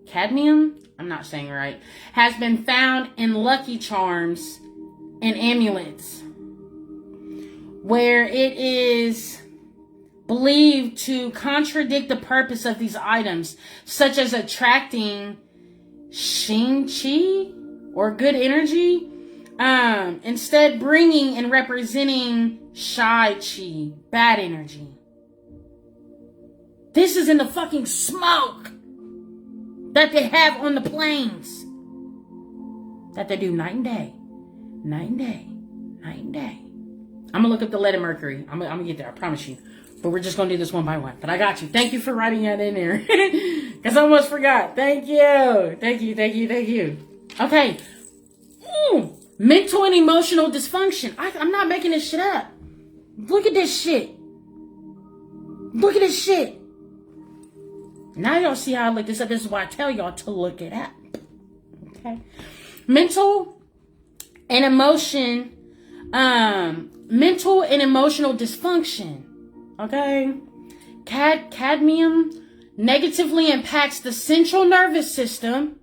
cadmium, I'm not saying it right, has been found in Lucky Charms and amulets, where it is believed to contradict the purpose of these items, such as attracting Shing Chi or good energy, instead bringing and representing Shai Chi, bad energy. This is in the fucking smoke that they have on the planes, that they do night and day, night and day, night and day. I'm gonna look up the lead and mercury. I'm gonna get there, I promise you. But we're just gonna do this one by one. But I got you. Thank you for writing that in there, because I almost forgot. Thank you, thank you, thank you, thank you. Okay. Mental and emotional dysfunction. I'm not making this shit up. Look at this shit. Look at this shit. Now y'all see how I look this up. This is why I tell y'all to look it up. Okay. Mental and emotional dysfunction. Okay. Cadmium negatively impacts the central nervous system.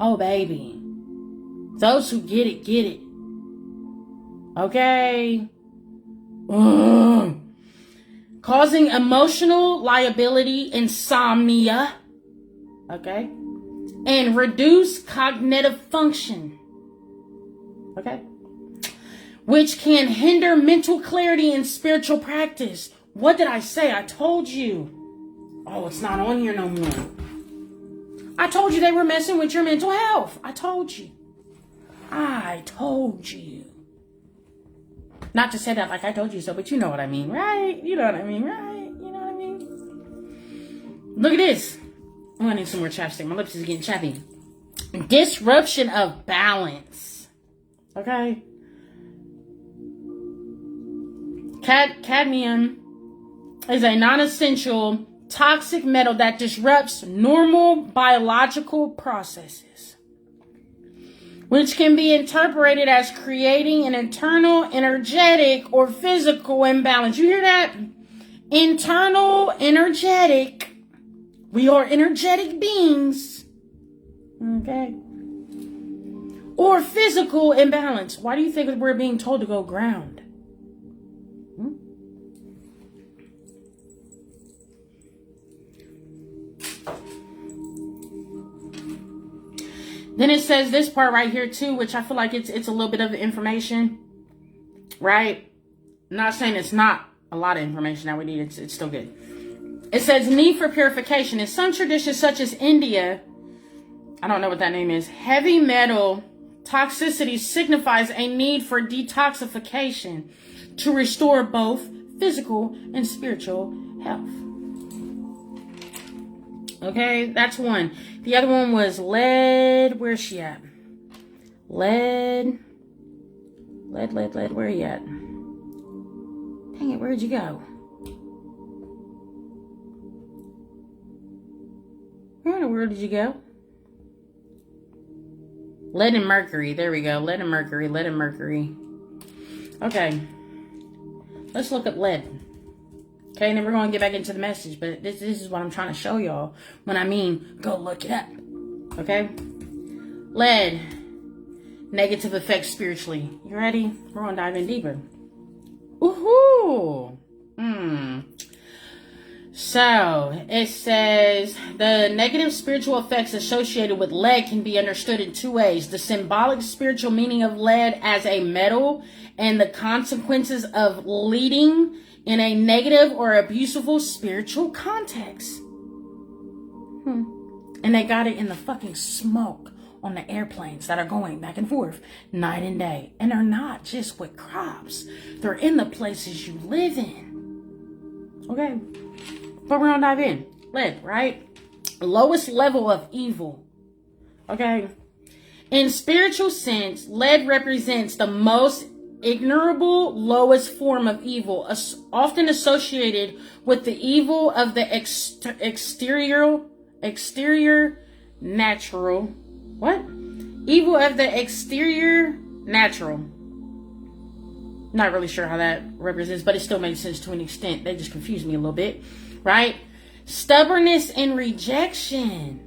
Oh, baby. Those who get it, get it. Okay. Causing emotional liability, insomnia. Okay. And reduced cognitive function. Okay. Which can hinder mental clarity and spiritual practice. What did I say? I told you. Oh, it's not on here no more. I told you they were messing with your mental health. I told you. I told you. Not to say that like I told you so, but you know what I mean, right? You know what I mean, right? You know what I mean? Look at this. Oh, I need some more chapstick. My lips is getting chappy. Disruption of balance. Okay? Cadmium is a non-essential toxic metal that disrupts normal biological processes, which can be interpreted as creating an internal, energetic, or physical imbalance. You hear that? Internal, energetic. We are energetic beings. Okay? Or physical imbalance. Why do you think we're being told to go ground? Then it says this part right here too, which I feel like it's a little bit of information, right? I'm not saying it's not a lot of information that we need. It's still good. It says need for purification. In some traditions such as India, I don't know what that name is, heavy metal toxicity signifies a need for detoxification to restore both physical and spiritual health. Okay, that's one. The other one was lead. Where's she at? Lead. Where are you at? Dang it, where'd you go? Where in the world did you go? Lead and mercury. There we go. Lead and mercury. Okay. Let's look up lead. Okay, and then we're going to get back into the message. But this is what I'm trying to show y'all when I mean go look it up. Okay? Lead. Negative effects spiritually. You ready? We're going to dive in deeper. Woohoo! So, it says the negative spiritual effects associated with lead can be understood in two ways. The symbolic spiritual meaning of lead as a metal and the consequences of leading in a negative or abusive spiritual context. And they got it in the fucking smoke on the airplanes that are going back and forth night and day. And they're not just with crops. They're in the places you live in. Okay? But we're gonna dive in. Lead, right? Lowest level of evil. Okay? In spiritual sense, lead represents the most ignorable, lowest form of evil, often associated with the evil of the exterior natural. What? Evil of the exterior natural. Not really sure how that represents, but it still makes sense to an extent. They just confused me a little bit, right? Stubbornness and rejection.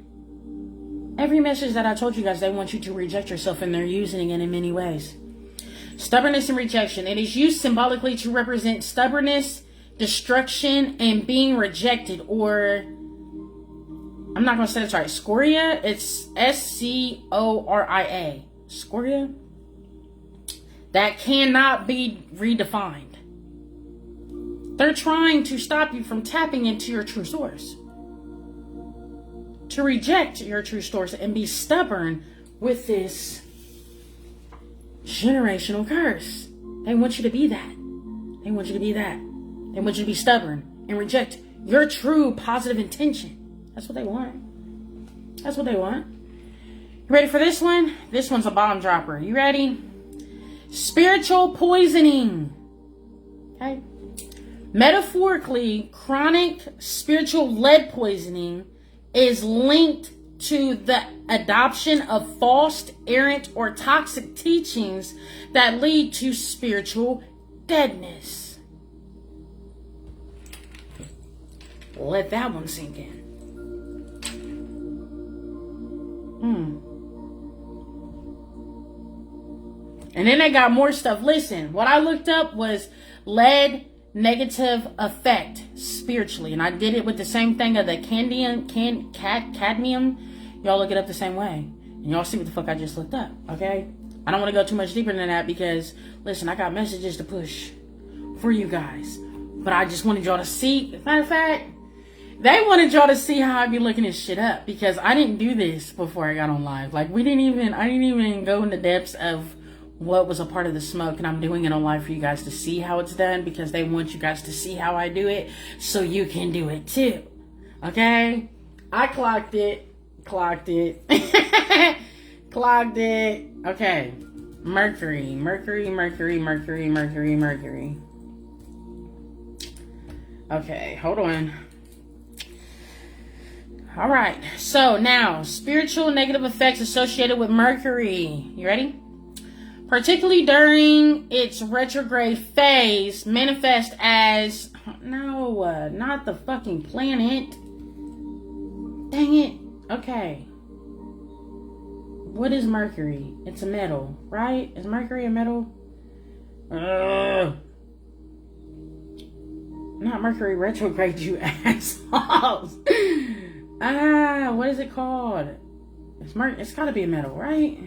Every message that I told you guys, they want you to reject yourself, and they're using it in many ways. Stubbornness and rejection. It is used symbolically to represent stubbornness, destruction, and being rejected, or I'm not going to say it's right. Scoria. It's Scoria. Scoria. That cannot be redefined. They're trying to stop you from tapping into your true source. To reject your true source and be stubborn with this generational curse. They want you to be that. They want you to be that. They want you to be stubborn and reject your true positive intention. That's what they want. That's what they want. You ready for this one? This one's a bomb dropper. You ready? Spiritual poisoning. Okay. Metaphorically, chronic spiritual lead poisoning is linked to the adoption of false, errant, or toxic teachings that lead to spiritual deadness. Let that one sink in. And then they got more stuff. Listen, what I looked up was lead negative effect spiritually, and I did it with the same thing of the cadmium. Y'all look it up the same way, and y'all see what the fuck I just looked up. Okay, I don't want to go too much deeper than that because listen, I got messages to push for you guys, but I just wanted y'all to see. Matter of fact, they wanted y'all to see how I be looking this shit up, because I didn't do this before I got on live. Like I didn't even go in the depths of what was a part of the smoke, and I'm doing it on live for you guys to see how it's done, because they want you guys to see how I do it so you can do it too. Okay? I clocked it. Okay. Mercury. Okay, hold on. All right. So now, spiritual negative effects associated with Mercury. You ready? Particularly during its retrograde phase, manifest as... No, not the fucking planet. Dang it. Okay. What is Mercury? It's a metal, right? Is Mercury a metal? Not Mercury retrograde, you assholes. What is it called? It's gotta be a metal, right?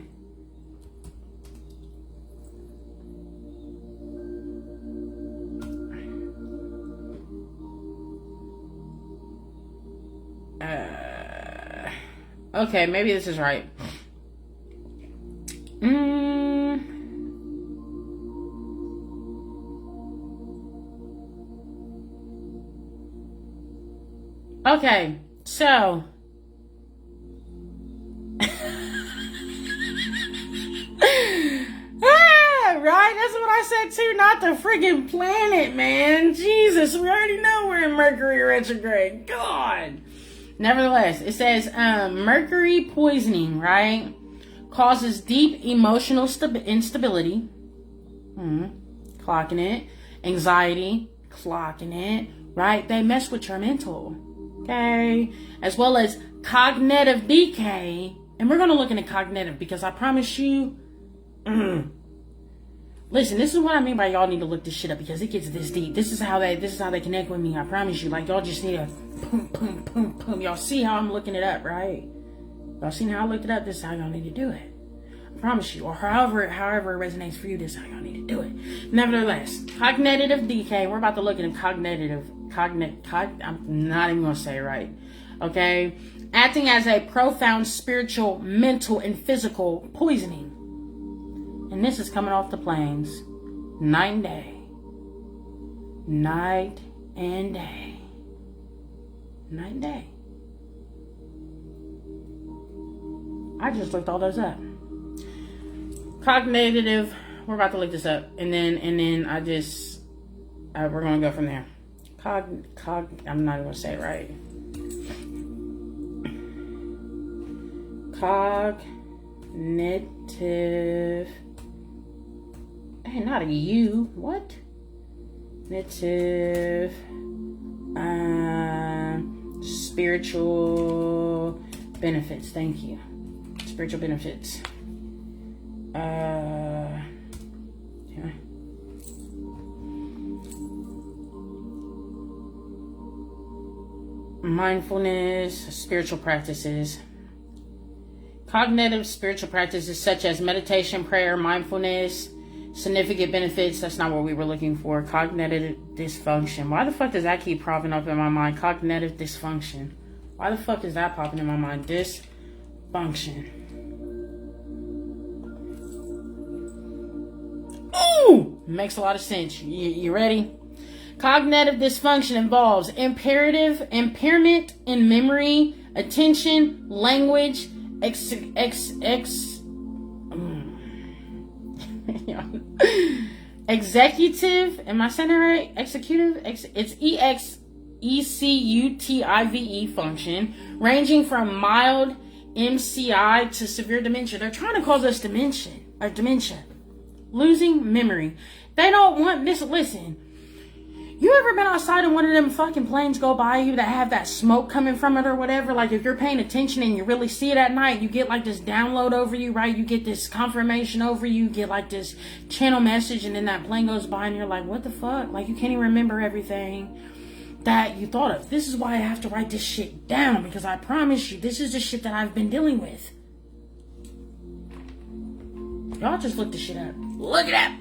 Okay, maybe this is right. Okay, so right? That's what I said too. Not the friggin' planet, man. Jesus, we already know we're in Mercury retrograde. God. Nevertheless, it says Mercury poisoning, right, causes deep emotional instability. Clocking it. Anxiety. Clocking it. Right? They mess with your mental. Okay? As well as cognitive decay. And we're going to look into cognitive, because I promise you... Listen, this is what I mean by y'all need to look this shit up, because it gets this deep. This is how they connect with me. I promise you. Like, y'all just need a boom. Y'all see how I'm looking it up, right? Y'all seen how I looked it up? This is how y'all need to do it. I promise you. Or however it resonates for you, this is how y'all need to do it. Nevertheless, cognitive decay. We're about to look at cognitive. I'm not even going to say it right. Okay? Acting as a profound spiritual, mental, and physical poisoning. And this is coming off the plains. Night and day. Night and day. night and day. I just looked all those up. Cognitive, we're about to look this up. And then I just, we're going to go from there. I'm not going to say it right. Cognitive, hey, not a U, what? Cognitive, spiritual benefits, thank you. Spiritual benefits. Yeah. Mindfulness, spiritual practices. Cognitive spiritual practices such as meditation, prayer, mindfulness, significant benefits. That's not what we were looking for. Cognitive dysfunction. Why the fuck does that keep popping up in my mind? Cognitive dysfunction. Why the fuck is that popping in my mind? Dysfunction. Ooh! Makes a lot of sense. You ready? Cognitive dysfunction involves impairment in memory, attention, language, executive, am I saying that right? Executive, it's EXECUTIVE function, ranging from mild MCI to severe dementia. They're trying to cause us dementia. Losing memory. They don't want this. Listen, you ever been outside and one of them fucking planes go by you that have that smoke coming from it or whatever? Like, if you're paying attention and you really see it at night, you get like this download over you, right? You get this confirmation over you, get like this channel message, and then that plane goes by and you're like, what the fuck? Like, you can't even remember everything that you thought of. This is why I have to write this shit down, because I promise you, this is the shit that I've been dealing with. Y'all just look this shit up. Look it up.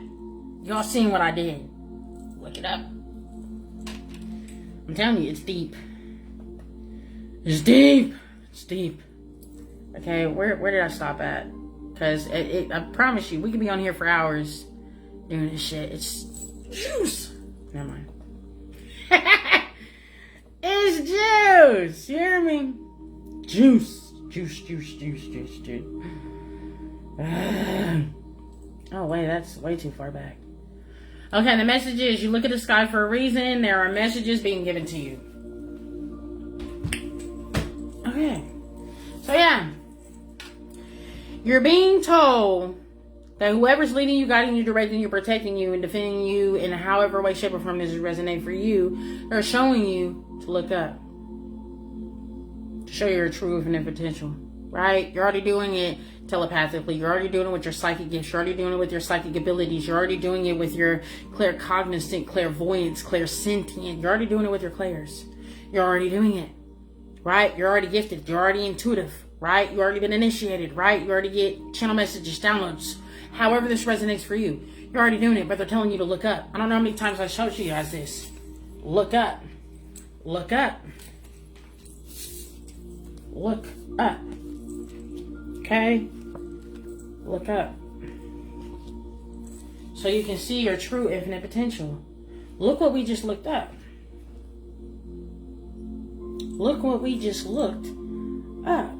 Y'all seen what I did. Look it up. I'm telling you, it's deep. It's deep. It's deep. Okay, where did I stop at? Because I promise you, we could be on here for hours doing this shit. It's juice. Never mind. It's juice. You hear me? Juice. Juice. Oh, wait, that's way too far back. Okay, the message is, you look at the sky for a reason. There are messages being given to you. Okay. So, yeah. You're being told that whoever's leading you, guiding you, directing you, protecting you, and defending you in however way, shape, or form this resonate for you, they're showing you to look up. To show your true infinite potential. Right? You're already doing it telepathically. You're already doing it with your psychic gifts. You're already doing it with your psychic abilities. You're already doing it with your claircognizant, clairvoyance, clairsentient. You're already doing it with your clairs. You're already doing it. Right? You're already gifted. You're already intuitive. Right? You've already been initiated. Right? You already get channel messages, downloads. However this resonates for you. You're already doing it, but they're telling you to look up. I don't know how many times I showed you guys this. Look up. Look up. Look up. Okay? Look up. So you can see your true infinite potential. Look what we just looked up. Look what we just looked up.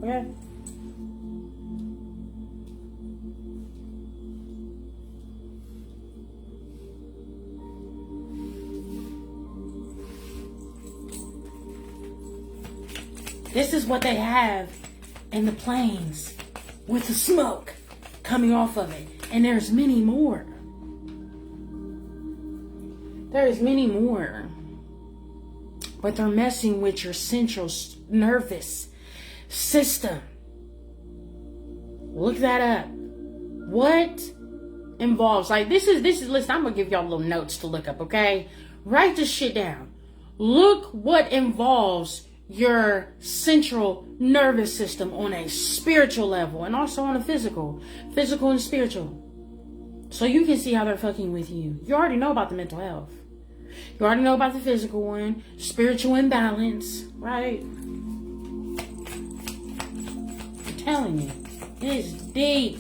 Okay? This is what they have in the planes with the smoke coming off of it. And there's many more. There's many more. But they're messing with your central nervous system. Look that up. What involves, like, this is, listen, I'm going to give y'all little notes to look up, okay? Write this shit down. Look what involves your central nervous system on a spiritual level and also on a physical and spiritual. So you can see how they're fucking with you. You already know about the mental health. You already know about the physical one, spiritual imbalance, right? I'm telling you, it's deep.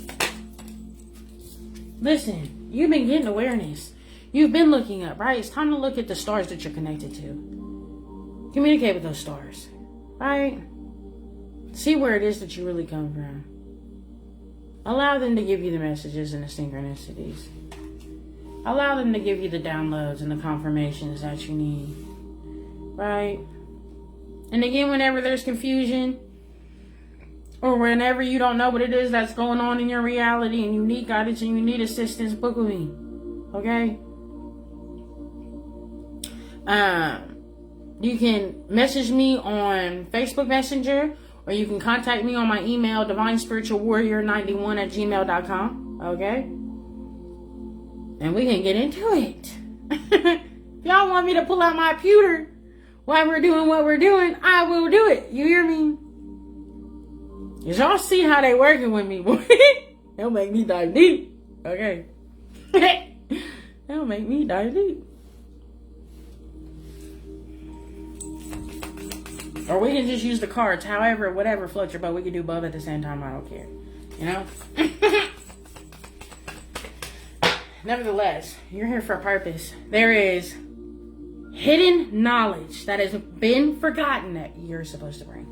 Listen, you've been getting awareness. You've been looking up, right? It's time to look at the stars that you're connected to. Communicate with those stars, right? See where it is that you really come from. Allow them to give you the messages and the synchronicities. Allow them to give you the downloads and the confirmations that you need, right? And again, whenever there's confusion, or whenever you don't know what it is that's going on in your reality and you need guidance and you need assistance, book with me, okay? You can message me on Facebook Messenger, or you can contact me on my email, divinespiritualwarrior91@gmail.com, okay? And we can get into it. If y'all want me to pull out my pewter while we're doing what we're doing, I will do it. You hear me? Cause y'all see how they working with me, boy. They'll make me dive deep. Okay. They'll make me dive deep. Or we can just use the cards. However, whatever floats your boat. We can do both at the same time. I don't care. You know? Nevertheless, you're here for a purpose. There is hidden knowledge that has been forgotten that you're supposed to bring.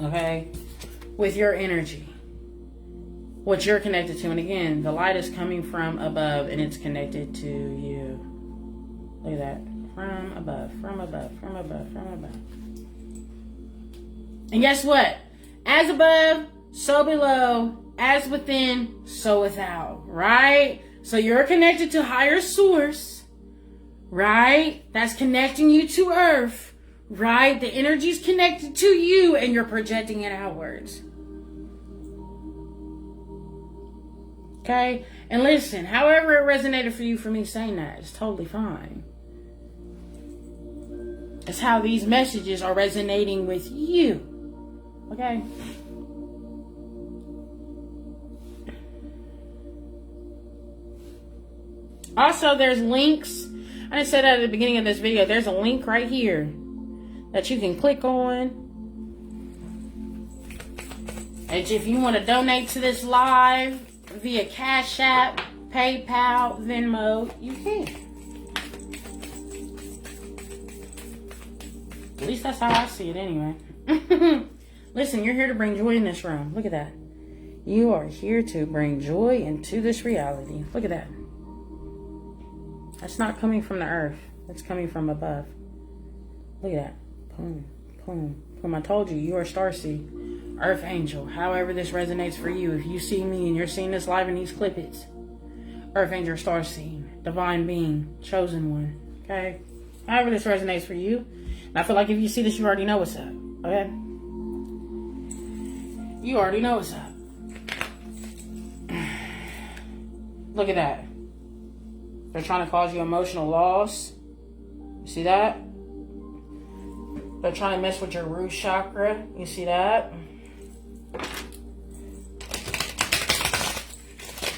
Okay? With your energy. What you're connected to. And again, the light is coming from above and it's connected to you. Look at that. From above, from above, from above, from above. And guess what? As above, so below. As within, so without. Right? So you're connected to higher source. Right? That's connecting you to earth. Right? The energy's connected to you and you're projecting it outwards. Okay? And listen, however it resonated for you for me saying that, it's totally fine. It's how these messages are resonating with you. Okay? Also, there's links. I didn't say that at the beginning of this video. There's a link right here that you can click on. And if you want to donate to this live via Cash App, PayPal, Venmo, you can. At least that's how I see it anyway. Listen, you're here to bring joy in this room. Look at that. You are here to bring joy into this reality. Look at that. That's not coming from the earth. That's coming from above. Look at that. Boom, boom, boom. I told you, you are starseed, earth angel. However this resonates for you. If you see me and you're seeing this live in these clippets, earth angel, starseed, divine being, chosen one. Okay? However this resonates for you. And I feel like if you see this, you already know what's up. Okay? You already know what's up. Look at that. They're trying to cause you emotional loss. You see that? They're trying to mess with your root chakra. You see that?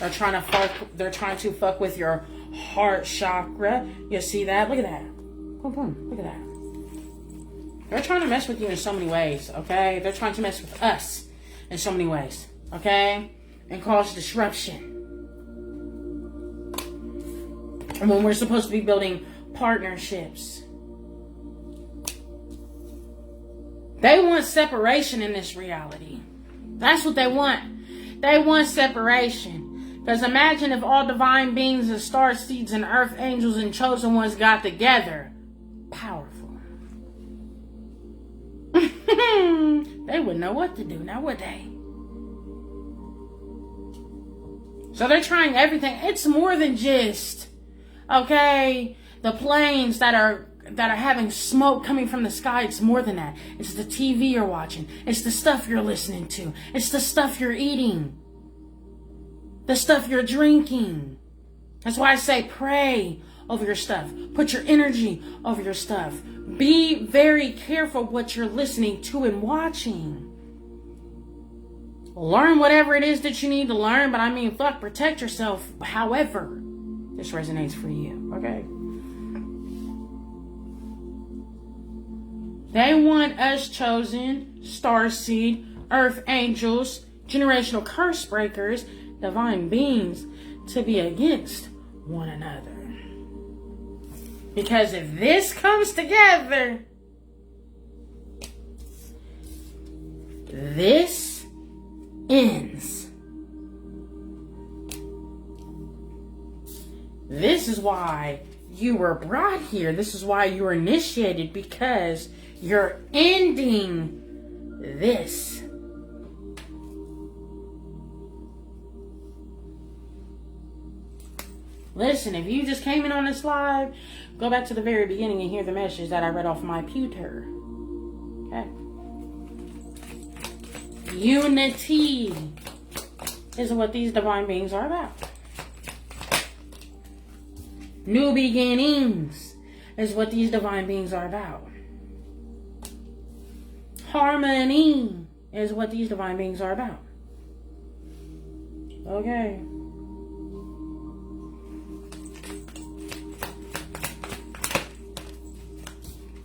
They're trying to fuck with your heart chakra. You see that? Look at that. Boom, boom. Look at that. They're trying to mess with you in so many ways, okay? They're trying to mess with us in so many ways, okay? And cause disruption. And when we're supposed to be building partnerships. They want separation in this reality. That's what they want. They want separation. Because imagine if all divine beings and star seeds and earth angels and chosen ones got together. Powerful. They wouldn't know what to do now, would they? So they're trying everything. It's more than just, okay, the planes that are having smoke coming from the sky. It's more than that. It's the TV you're watching. It's the stuff you're listening to. It's the stuff you're eating. The stuff you're drinking. That's why I say pray over your stuff. Put your energy over your stuff. Be very careful what you're listening to and watching. Learn whatever it is that you need to learn, but I mean, protect yourself however this resonates for you, okay? They want us chosen, starseed, earth angels, generational curse breakers, divine beings to be against one another. Because if this comes together, this ends. This is why you were brought here. This is why you were initiated, because you're ending this. Listen, if you just came in on this live, go back to the very beginning and hear the message that I read off my pewter. Okay? Unity is what these divine beings are about. New beginnings is what these divine beings are about. Harmony is what these divine beings are about. Okay.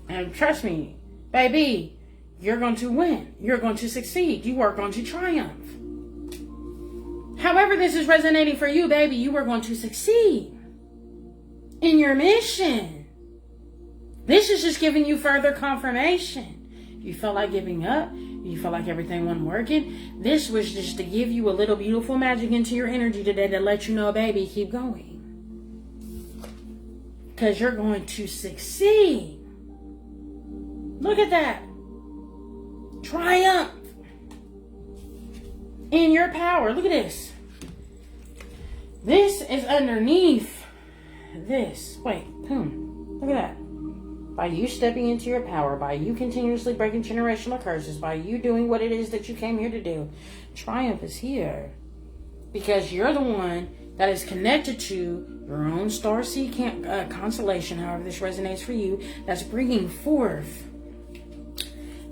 And trust me, baby, you're going to win. You're going to succeed. You are going to triumph. However this is resonating for you, baby, you are going to succeed in your mission. This is just giving you further confirmation. You felt like giving up. You felt like everything wasn't working. This was just to give you a little beautiful magic into your energy today to let you know, baby, keep going. Because you're going to succeed. Look at that. Triumph in your power. Look at this. This is underneath this. Wait, look at that. By you stepping into your power, by you continuously breaking generational curses, by you doing what it is that you came here to do, triumph is here. Because you're the one that is connected to your own starseed constellation, however this resonates for you, that's bringing forth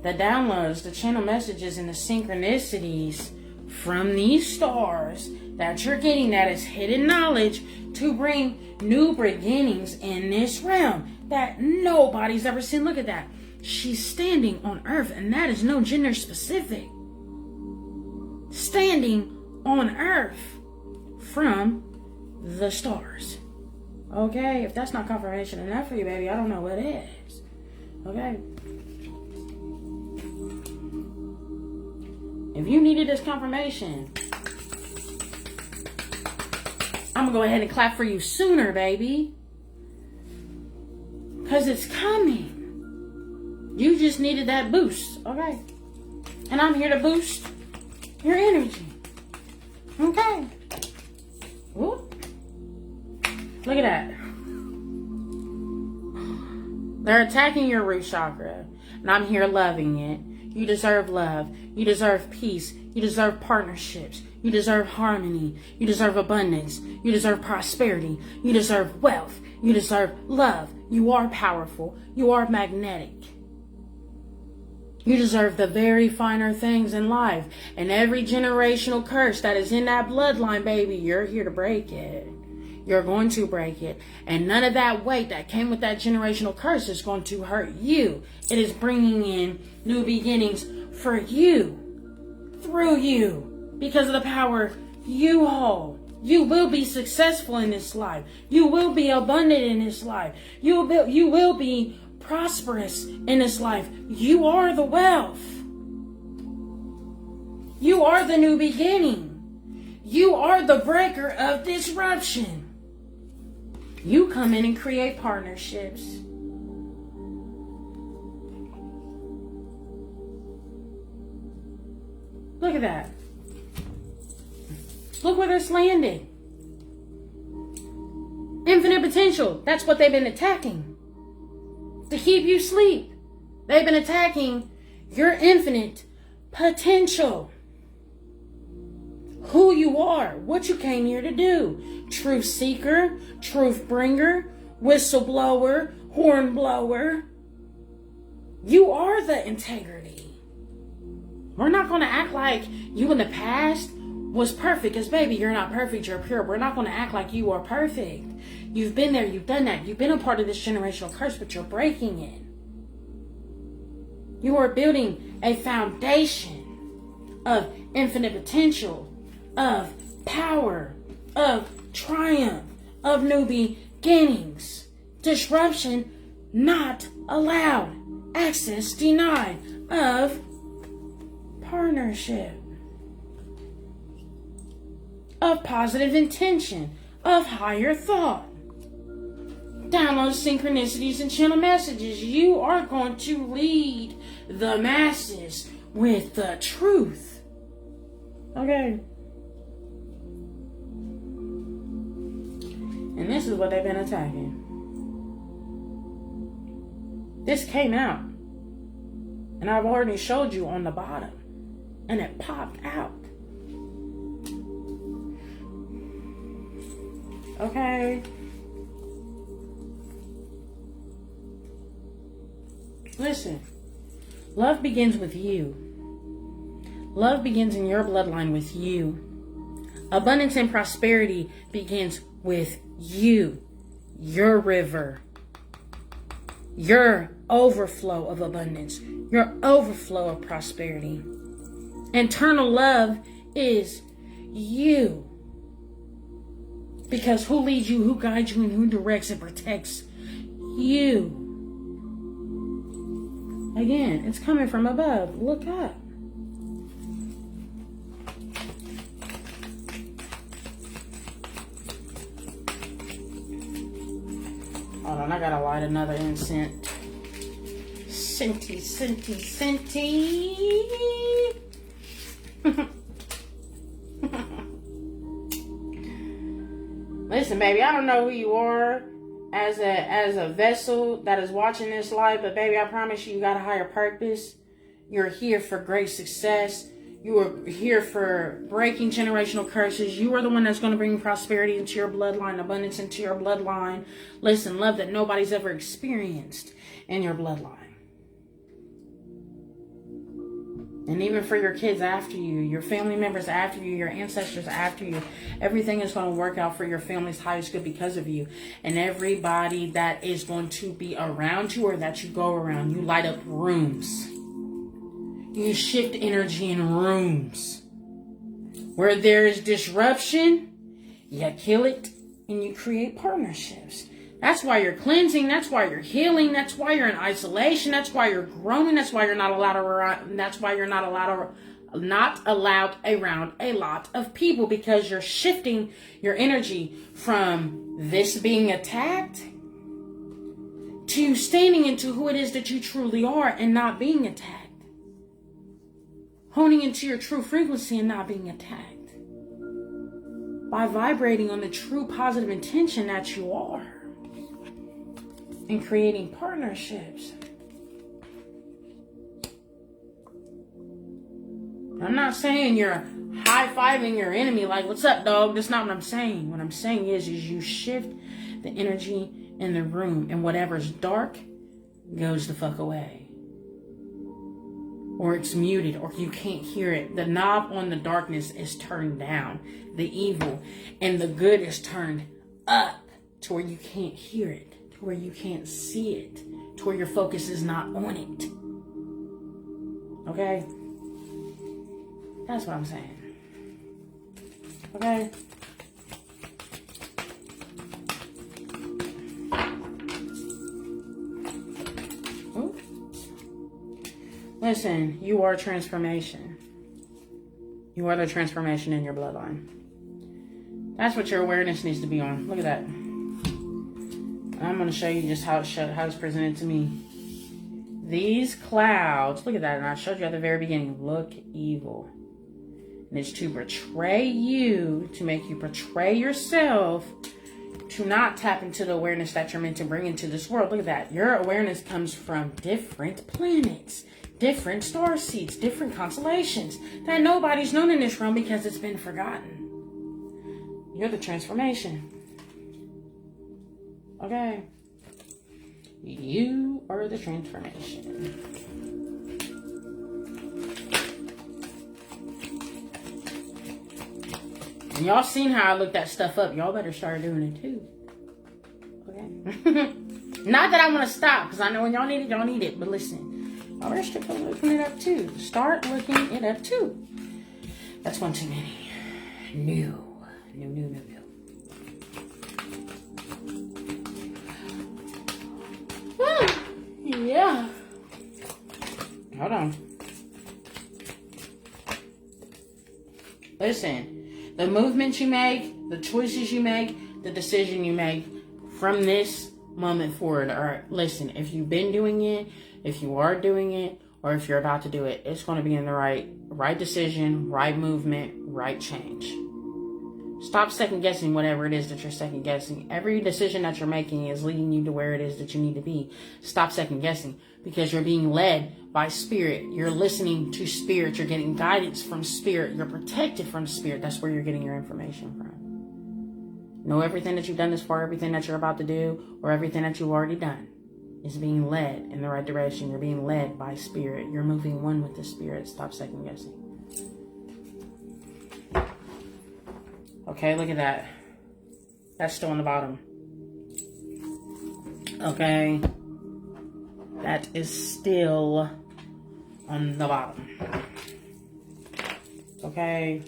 the downloads, the channel messages, and the synchronicities from these stars that you're getting, that is hidden knowledge to bring new beginnings in this realm that nobody's ever seen. Look at that. She's standing on Earth, and that is no gender specific. Standing on Earth from the stars. Okay? If that's not confirmation enough for you, baby, I don't know what is. Okay? If you needed this confirmation, I'm going to go ahead and clap for you sooner, baby. Because it's coming. You just needed that boost, okay? And I'm here to boost your energy. Okay? Whoop. Look at that. They're attacking your root chakra. And I'm here loving it. You deserve love. You deserve peace. You deserve partnerships. You deserve harmony. You deserve abundance. You deserve prosperity. You deserve wealth. You deserve love. You are powerful. You are magnetic. You deserve the very finer things in life. And every generational curse that is in that bloodline, baby, you're here to break it. You're going to break it. And none of that weight that came with that generational curse is going to hurt you. It is bringing in new beginnings for you, through you, because of the power you hold. You will be successful in this life. You will be abundant in this life. You will be prosperous in this life. You are the wealth. You are the new beginning. You are the breaker of disruption. You come in and create partnerships. Look at that. Look where it's landing. Infinite potential. That's what they've been attacking. To keep you asleep. They've been attacking your infinite potential. Who you are. What you came here to do. Truth seeker. Truth bringer. Whistleblower. Hornblower. You are the integrity. We're not going to act like you in the past was perfect, because baby, you're not perfect, you're pure. We're not going to act like you are perfect. You've been there, you've done that. You've been a part of this generational curse, but you're breaking it. You are building a foundation of infinite potential, of power, of triumph, of new beginnings. disruption not allowed, access denied of partnership, of positive intention, of higher thought. Download synchronicities and channel messages. You are going to lead the masses with the truth. Okay. And this is what they've been attacking. This came out. And I've already showed you on the bottom. And it popped out. Okay. Listen. Love begins with you. Love begins in your bloodline with you. Abundance and prosperity begins with you. Your river. Your overflow of abundance. Your overflow of prosperity. Internal love is you. Because who leads you, who guides you, and who directs and protects you. Again, it's coming from above. Look up. Hold on, I gotta light another incense. Scenty, scenty, scenty. Listen, baby, I don't know who you are as a vessel that is watching this live, but baby, I promise you, you got a higher purpose. You're here for great success. You are here for breaking generational curses. You are the one that's going to bring prosperity into your bloodline, abundance into your bloodline. Listen, love that nobody's ever experienced in your bloodline. And even for your kids after you, your family members after you, your ancestors after you, everything is going to work out for your family's highest good because of you. And everybody that is going to be around you or that you go around, you light up rooms. You shift energy in rooms. Where there is disruption, you kill it and you create partnerships. That's why you're cleansing. That's why you're healing. That's why you're in isolation. That's why you're growing. That's why you're not allowed around. That's why you're not allowed around a lot of people, because you're shifting your energy from this being attacked to standing into who it is that you truly are and not being attacked. Honing into your true frequency and not being attacked. By vibrating on the true positive intention that you are. And creating partnerships. I'm not saying you're high-fiving your enemy like, what's up, dog? That's not what I'm saying. What I'm saying is you shift the energy in the room, and whatever's dark goes the fuck away. Or it's muted, or you can't hear it. The knob on the darkness is turned down. The evil and the good is turned up to where you can't hear it. To where you can't see it, to where your focus is not on it. Okay? That's what I'm saying. Okay? Ooh. Listen, you are transformation. You are the transformation in your bloodline. That's what your awareness needs to be on. Look at that. I'm going to show you just how it's presented to me. These clouds, look at that, and I showed you at the very beginning, look evil. And it's to betray you, to make you betray yourself, to not tap into the awareness that you're meant to bring into this world. Look at that. Your awareness comes from different planets, different star seeds, different constellations that nobody's known in this realm because it's been forgotten. You're the transformation. Okay. You are the transformation. And y'all seen how I looked that stuff up. Y'all better start doing it too. Okay. Not that I want to stop, because I know when y'all need it. But listen, y'all better start looking it up too. Start looking it up too. That's one too many. New. Yeah. Hold on. Listen, the movements you make, the choices you make, the decision you make from this moment forward are, listen, if you've been doing it, if you are doing it, or if you're about to do it, it's going to be in the right decision, right movement, right change. Stop second guessing whatever it is that you're second guessing. Every decision that you're making is leading you to where it is that you need to be. Stop second guessing, because you're being led by spirit. You're listening to spirit. You're getting guidance from spirit. You're protected from spirit. That's where you're getting your information from. Know everything that you've done this far, everything that you're about to do, or everything that you've already done is being led in the right direction. You're being led by spirit. You're moving one with the spirit. Stop second guessing. Okay, look at that. That's still on the bottom. Okay. That is still on the bottom. Okay.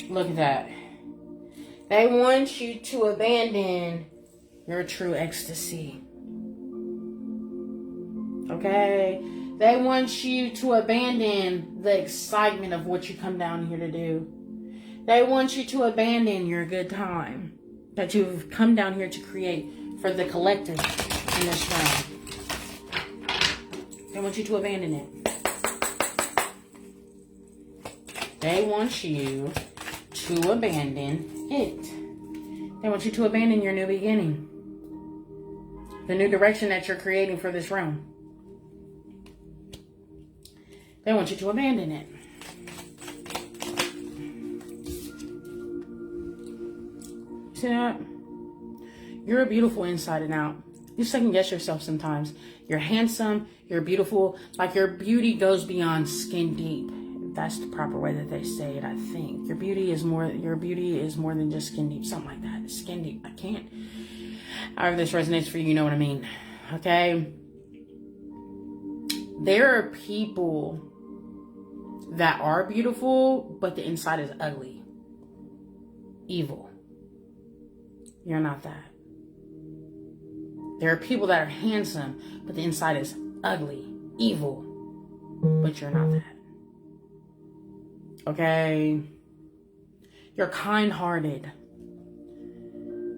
Look at that. They want you to abandon your true ecstasy. Okay? They want you to abandon the excitement of what you come down here to do. They want you to abandon your good time that you've come down here to create for the collective in this realm. They want you to abandon it. They want you to abandon it. They want you to abandon your new beginning. The new direction that you're creating for this realm. They want you to abandon it. See that? You're beautiful inside and out. You second guess yourself sometimes. You're handsome. You're beautiful. Like, your beauty goes beyond skin deep. That's the proper way that they say it, I think. Your beauty is more than just skin deep. Something like that. Skin deep. I can't. However this resonates for you, you know what I mean. Okay? There are people that are beautiful, but the inside is ugly. Evil. You're not that. There are people that are handsome, but the inside is ugly. Evil. But you're not that. Okay? You're kind-hearted.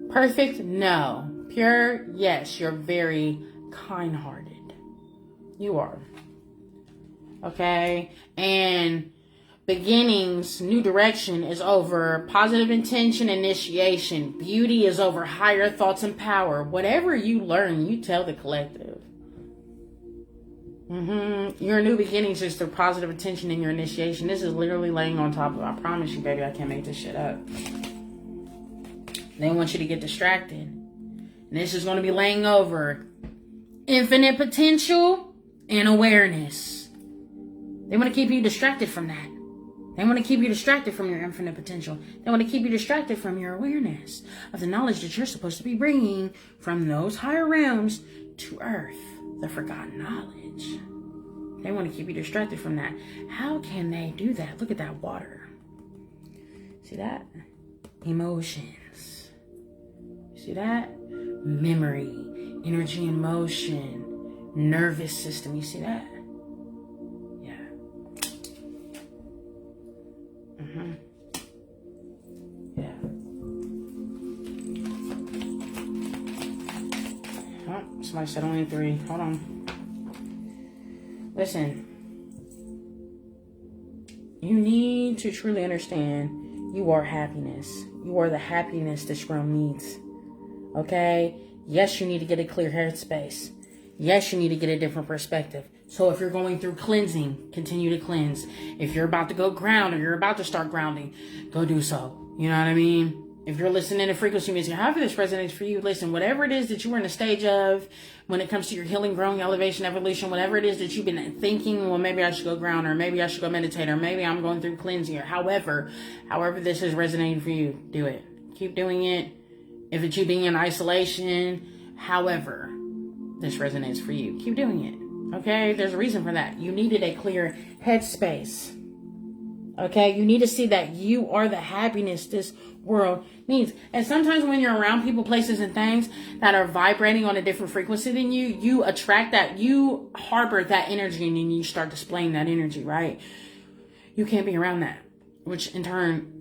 Perfect? No. Pure? Yes. You're very kind-hearted. You are. Okay? And beginnings, new direction is over positive intention, initiation. Beauty is over higher thoughts and power. Whatever you learn, you tell the collective. Your new beginnings is through positive attention and your initiation. This is literally laying on top of, I promise you, baby, I can't make this shit up. They want you to get distracted. And this is going to be laying over infinite potential and awareness. They want to keep you distracted from that. They want to keep you distracted from your infinite potential. They want to keep you distracted from your awareness of the knowledge that you're supposed to be bringing from those higher realms to earth, the forgotten knowledge. They want to keep you distracted from that. How can they do that? Look at that water. See that? Emotions. See that? Memory, energy and motion, nervous system. You see that? Yeah. Yeah. Oh, somebody said only 3. Hold on. Listen. You need to truly understand you are happiness. You are the happiness this realm needs. Okay? Yes, you need to get a clear headspace. Yes, you need to get a different perspective. So if you're going through cleansing, continue to cleanse. If you're about to go ground or you're about to start grounding, go do so. You know what I mean? If you're listening to frequency music, however this resonates for you, listen, whatever it is that you were in a stage of when it comes to your healing, growing, elevation, evolution, whatever it is that you've been thinking, well, maybe I should go ground, or maybe I should go meditate, or maybe I'm going through cleansing, or however this is resonating for you, do it. Keep doing it. If it's you being in isolation, however this resonates for you, keep doing it. Okay? There's a reason for that. You needed a clear headspace. Okay, you need to see that you are the happiness this world needs. And sometimes when you're around people, places, and things that are vibrating on a different frequency than you, you attract that, you harbor that energy, and then you start displaying that energy, right? You can't be around that, which in turn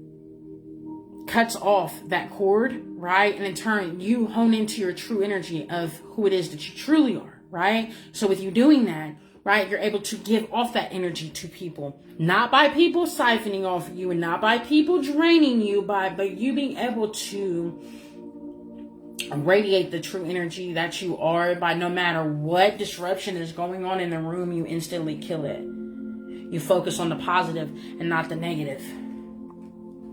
cuts off that cord, right? And in turn, you hone into your true energy of who it is that you truly are, right? So with you doing that, right, you're able to give off that energy to people, not by people siphoning off you and not by people draining you, but you being able to radiate the true energy that you are by no matter what disruption is going on in the room, you instantly kill it. You focus on the positive and not the negative.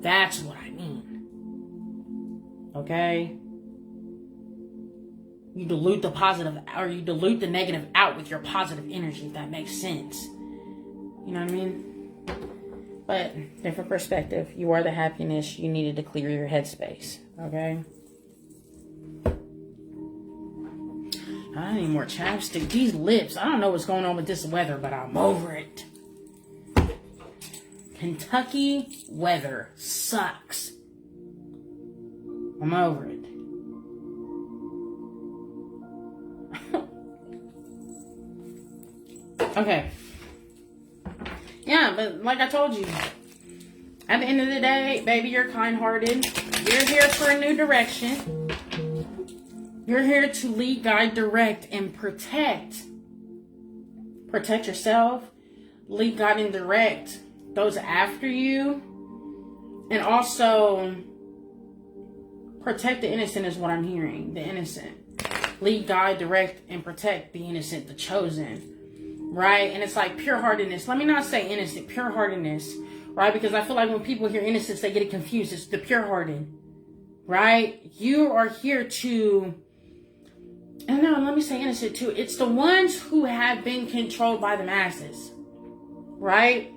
That's what I mean. Okay? You dilute the positive, or you dilute the negative out with your positive energy, if that makes sense. You know what I mean? But, different perspective. You are the happiness. You needed to clear your headspace. Okay? I need more chapstick. These lips, I don't know what's going on with this weather, but I'm over it. Kentucky weather sucks. I'm over it. Okay. Yeah, but like I told you, at the end of the day, baby, you're kind-hearted. You're here for a new direction. You're here to lead, guide, direct, and protect. Protect yourself. Lead, guide, and direct those after you. And also, protect the innocent is what I'm hearing. The innocent. Lead, guide, direct, and protect the innocent, the chosen. Right? And it's like pure-heartedness. Let me not say innocent. Pure-heartedness. Right? Because I feel like when people hear innocence, they get it confused. It's the pure-hearted. Right? You are here to... And no, let me say innocent too. It's the ones who have been controlled by the masses. Right?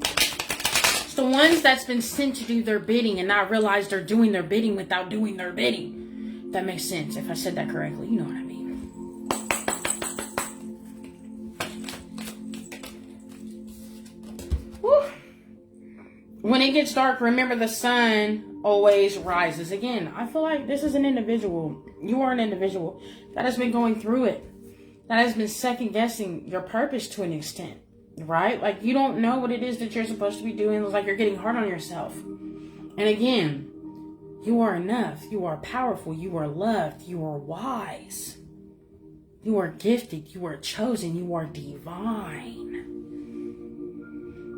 It's the ones that's been sent to do their bidding and not realize they're doing their bidding without doing their bidding. If that makes sense. If I said that correctly, you know what I mean. Woo. When it gets dark, remember the sun always rises. Again, I feel like this is an individual. You are an individual that has been going through it. That has been second guessing your purpose to an extent. Right? Like you don't know what it is that you're supposed to be doing. It's like you're getting hard on yourself. And again, you are enough. You are powerful. You are loved. You are wise. You are gifted. You are chosen. You are divine.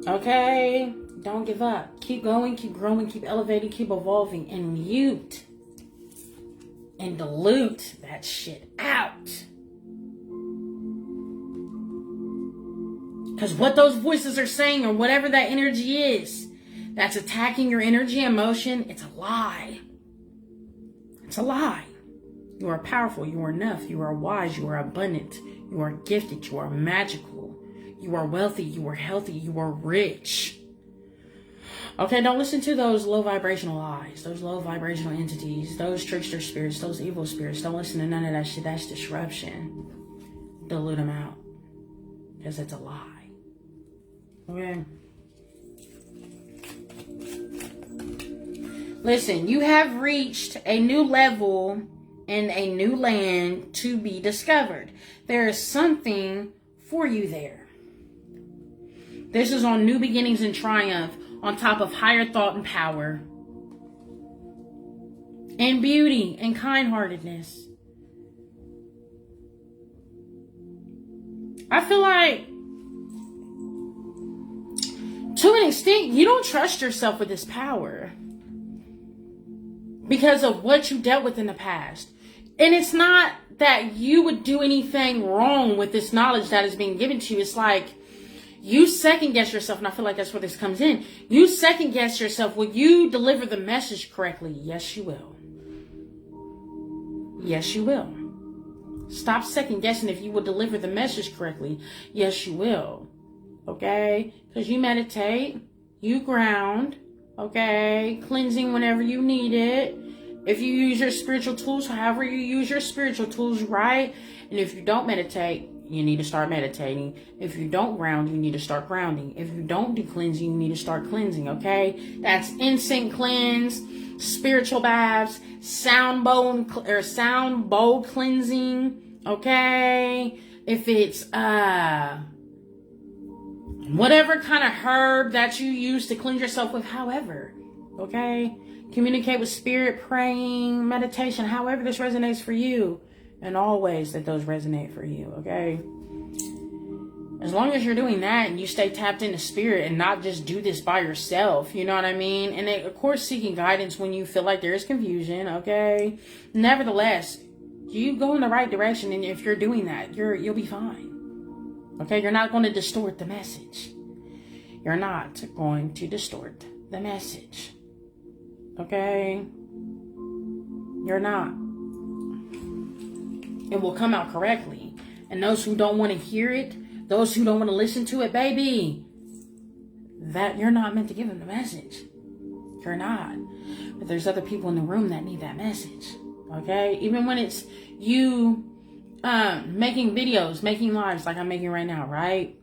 Okay? Don't give up. Keep going. Keep growing. Keep elevating. Keep evolving. And mute. And dilute that shit out. Because what those voices are saying, or whatever that energy is, that's attacking your energy, emotion, it's a lie. It's a lie. You are powerful. You are enough. You are wise. You are abundant. You are gifted. You are magical. You are wealthy. You are healthy. You are rich. Okay, don't listen to those low vibrational lies, those low vibrational entities, those trickster spirits, those evil spirits. Don't listen to none of that shit. That's disruption. Dilute them out. Because it's a lie. Okay. Listen, you have reached a new level in a new land to be discovered. There is something for you there. This is on new beginnings and triumph, on top of higher thought and power, and beauty and kind-heartedness. I feel like, to an extent, you don't trust yourself with this power because of what you dealt with in the past. And it's not that you would do anything wrong with this knowledge that is being given to you. It's like you second guess yourself, and I feel like that's where this comes in. You second guess yourself. Will you deliver the message correctly? Yes, you will. Yes, you will. Stop second guessing if you will deliver the message correctly. Yes, you will. Okay? Because you meditate, you ground, okay? Cleansing whenever you need it. If you use your spiritual tools, however you use your spiritual tools, right? And if you don't meditate, you need to start meditating. If you don't ground, you need to start grounding. If you don't do cleansing, you need to start cleansing, okay? That's instant cleanse, spiritual baths, sound bowl cleansing, okay? If it's whatever kind of herb that you use to cleanse yourself with, however, okay? Communicate with spirit, praying, meditation, however this resonates for you. And always that those resonate for you, okay? As long as you're doing that and you stay tapped into spirit and not just do this by yourself, you know what I mean? And of course, seeking guidance when you feel like there is confusion, okay? Nevertheless, you go in the right direction, and if you're doing that, you'll be fine, okay? You're not going to distort the message. You're not going to distort the message, okay? You're not. It will come out correctly. And those who don't want to hear it, those who don't want to listen to it, baby, that you're not meant to give them the message. You're not. But there's other people in the room that need that message. Okay? Even when it's you making videos, making lives like I'm making right now, right?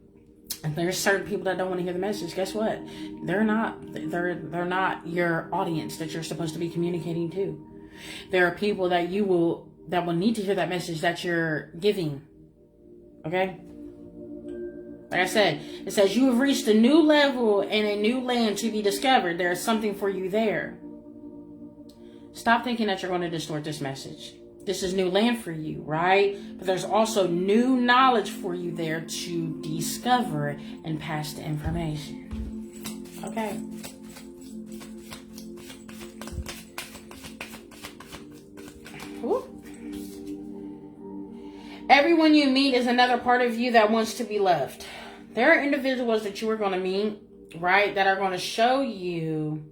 And there's certain people that don't want to hear the message. Guess what? They're not your audience that you're supposed to be communicating to. There are people that will need to hear that message that you're giving. Okay? Like I said, it says you have reached a new level and a new land to be discovered. There is something for you there. Stop thinking that you're going to distort this message. This is new land for you, right? But there's also new knowledge for you there to discover and pass the information. Okay? Woo. Everyone you meet is another part of you that wants to be loved. There are individuals that you are going to meet, right, that are going to show you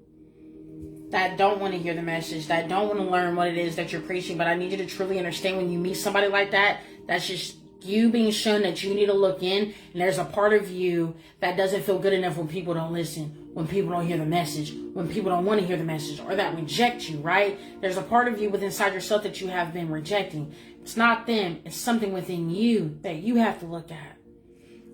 that don't want to hear the message, that don't want to learn what it is that you're preaching. But I need you to truly understand, when you meet somebody like that, that's just you being shown that you need to look in. And there's a part of you that doesn't feel good enough when people don't listen, when people don't hear the message, when people don't want to hear the message, or that reject you, right? There's a part of you within inside yourself that you have been rejecting. It's not them. It's something within you that you have to look at,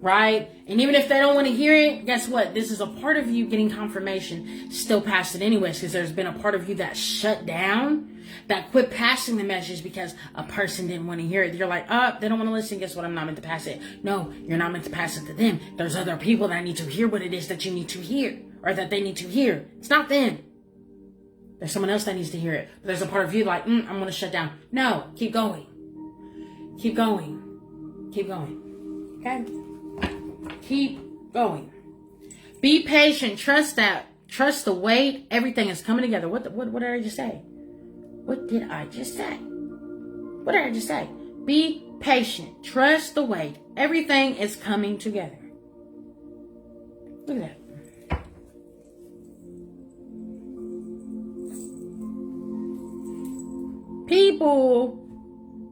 right? And even if they don't want to hear it, guess what? This is a part of you getting confirmation. Still pass it anyways, because there's been a part of you that shut down, that quit passing the message because a person didn't want to hear it. You're like, they don't want to listen. Guess what? I'm not meant to pass it. No, you're not meant to pass it to them. There's other people that need to hear what it is that you need to hear, or that they need to hear. It's not them. There's someone else that needs to hear it. But there's a part of you like, I'm going to shut down. No, keep going. Keep going. Keep going. Okay? Keep going. Be patient. Trust that. Trust the wait. Everything is coming together. What did I just say? What did I just say? What did I just say? Be patient. Trust the wait. Everything is coming together. Look at that. People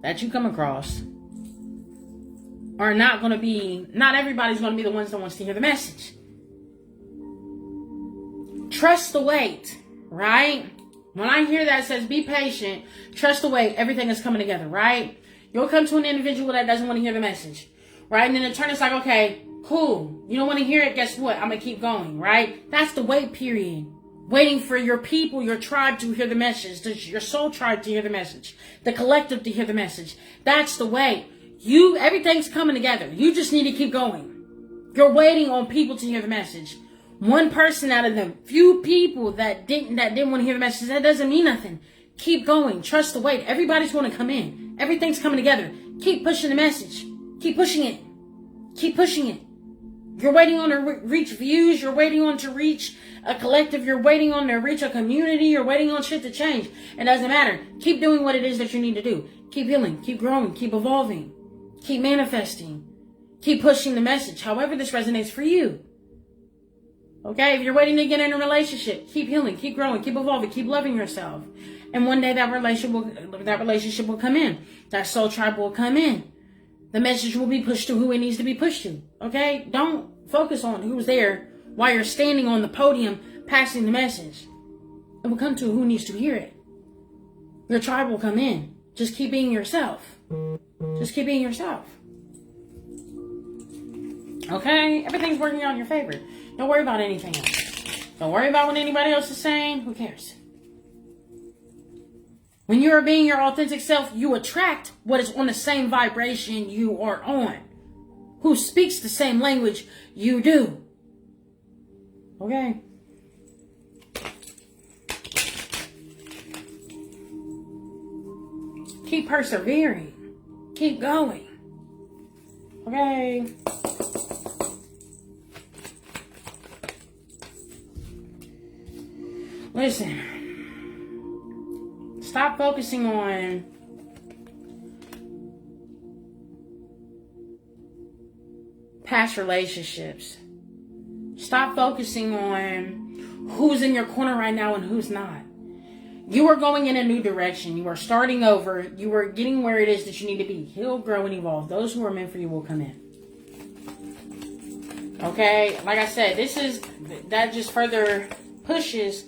that you come across are not going to be, not everybody's going to be the ones that wants to hear the message. Trust the wait, right? When I hear that, it says be patient, trust the wait, everything is coming together, right? You'll come to an individual that doesn't want to hear the message, right? And then in turn, it's like, okay, cool. You don't want to hear it, guess what? I'm going to keep going, right? That's the wait period. Waiting for your people, your tribe to hear the message, your soul tribe to hear the message, the collective to hear the message. That's the wait. Everything's coming together. You just need to keep going. You're waiting on people to hear the message. One person out of the few people that didn't want to hear the message, that doesn't mean nothing. Keep going. Trust the wait. Everybody's going to come in. Everything's coming together. Keep pushing the message. Keep pushing it. Keep pushing it. You're waiting on to reach views. You're waiting on to reach a collective. You're waiting on to reach a community. You're waiting on shit to change. It doesn't matter. Keep doing what it is that you need to do. Keep healing. Keep growing. Keep evolving. Keep manifesting. Keep pushing the message. However this resonates for you. Okay? If you're waiting to get in a relationship, keep healing. Keep growing. Keep evolving. Keep loving yourself. And one day that relationship will come in. That soul tribe will come in. The message will be pushed to who it needs to be pushed to. Okay? Don't focus on who's there while you're standing on the podium passing the message. It will come to who needs to hear it. Your tribe will come in. Just keep being yourself. Just keep being yourself. Okay? Everything's working out in your favor. Don't worry about anything else. Don't worry about what anybody else is saying. Who cares? When you are being your authentic self, you attract what is on the same vibration you are on. Who speaks the same language you do. Okay? Keep persevering. Keep going. Okay? Listen. Stop focusing on past relationships. Stop focusing on who's in your corner right now and who's not. You are going in a new direction. You are starting over. You are getting where it is that you need to be. Heal, grow, and evolve. Those who are meant for you will come in. Okay? Like I said, that just further pushes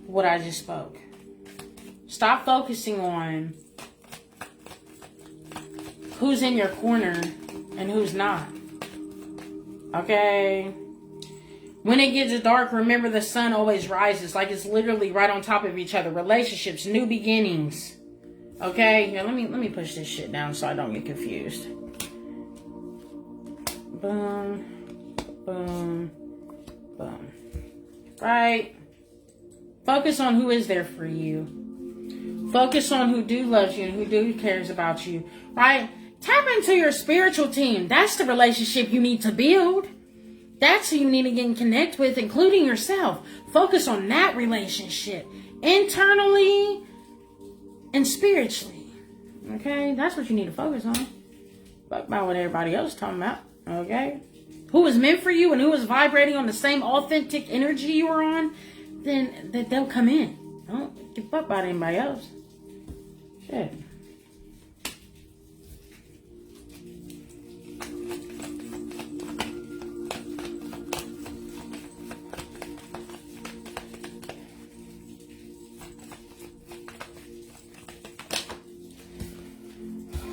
what I just spoke. Stop focusing on who's in your corner and who's not. Okay? When it gets dark, remember the sun always rises. Like it's literally right on top of each other. Relationships, new beginnings. Okay? Here, let me push this shit down so I don't get confused. Boom. Boom. Boom. Right? Focus on who is there for you. Focus on who do loves you and who do cares about you. Right? Tap into your spiritual team. That's the relationship you need to build. That's who you need to get and connect with, including yourself. Focus on that relationship. Internally and spiritually. Okay? That's what you need to focus on. Fuck about what everybody else is talking about. Okay? Who is meant for you and who is vibrating on the same authentic energy you are on, then they'll come in. Don't give a fuck about anybody else. Shit.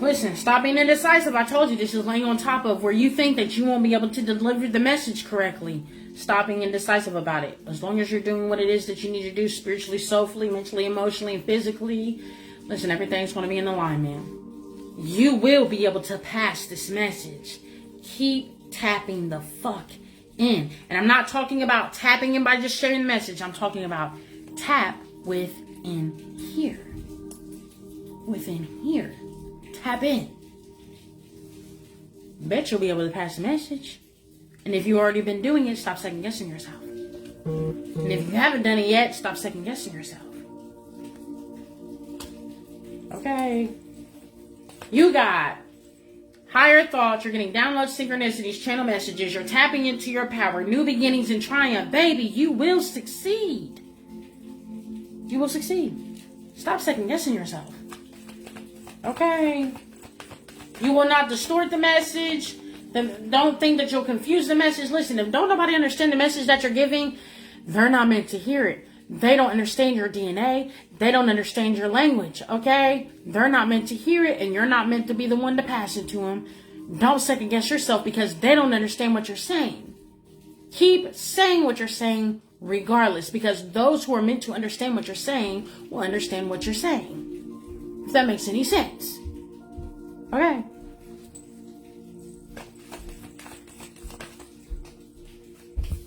Listen, stop being indecisive. I told you this is laying on top of where you think that you won't be able to deliver the message correctly. Stop being indecisive about it. As long as you're doing what it is that you need to do spiritually, soulfully, mentally, emotionally, and physically, listen, everything's going to be in alignment. You will be able to pass this message. Keep tapping the fuck in. And I'm not talking about tapping in by just sharing the message. I'm talking about tap within here. Within here. Tap in. Bet you'll be able to pass the message. And if you've already been doing it, stop second guessing yourself. And if you haven't done it yet, stop second guessing yourself. Okay. You got higher thoughts. You're getting downloads, synchronicities, channel messages. You're tapping into your power. New beginnings and triumph. Baby, you will succeed. You will succeed. Stop second guessing yourself. Okay? You will not distort the message. Don't think that you'll confuse the message. Listen, if don't nobody understand the message that you're giving, they're not meant to hear it. They don't understand your DNA. They don't understand your language, okay? They're not meant to hear it, and you're not meant to be the one to pass it to them. Don't second guess yourself because they don't understand what you're saying. Keep saying what you're saying regardless, because those who are meant to understand what you're saying will understand what you're saying. If that makes any sense. Okay.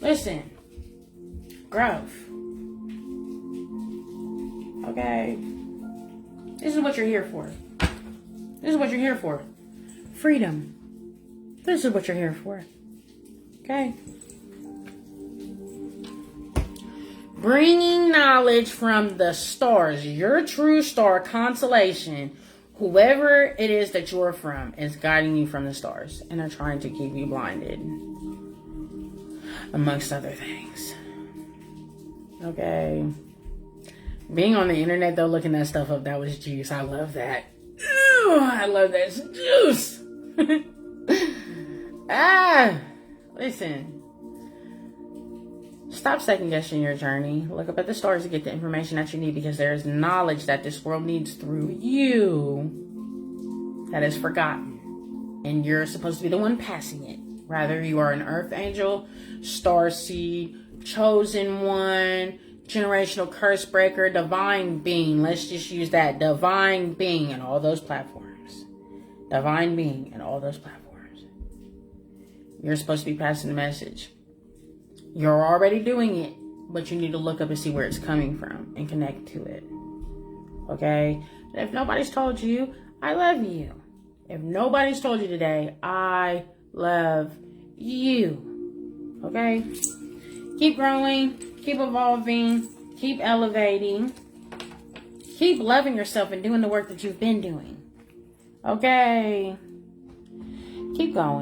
Listen. Growth. Okay. This is what you're here for. This is what you're here for. Freedom. This is what you're here for. Okay. Bringing knowledge from the stars, your true star constellation, whoever it is that you're from is guiding you from the stars and are trying to keep you blinded, amongst other things. Okay. Being on the internet though, looking that stuff up, that was juice. I love that. Ew, I love that juice. Listen. Stop second guessing your journey. Look up at the stars to get the information that you need, because there is knowledge that this world needs through you that is forgotten. And you're supposed to be the one passing it Rather you are an earth angel, star seed, chosen one, generational curse breaker, divine being. Let's just use that. Divine being in all those platforms. Divine being in all those platforms. You're supposed to be passing the message. You're already doing it, but you need to look up and see where it's coming from and connect to it. Okay? And if nobody's told you, I love you. If nobody's told you today, I love you. Okay? Keep growing, keep evolving, keep elevating, keep loving yourself and doing the work that you've been doing. Okay? Keep going.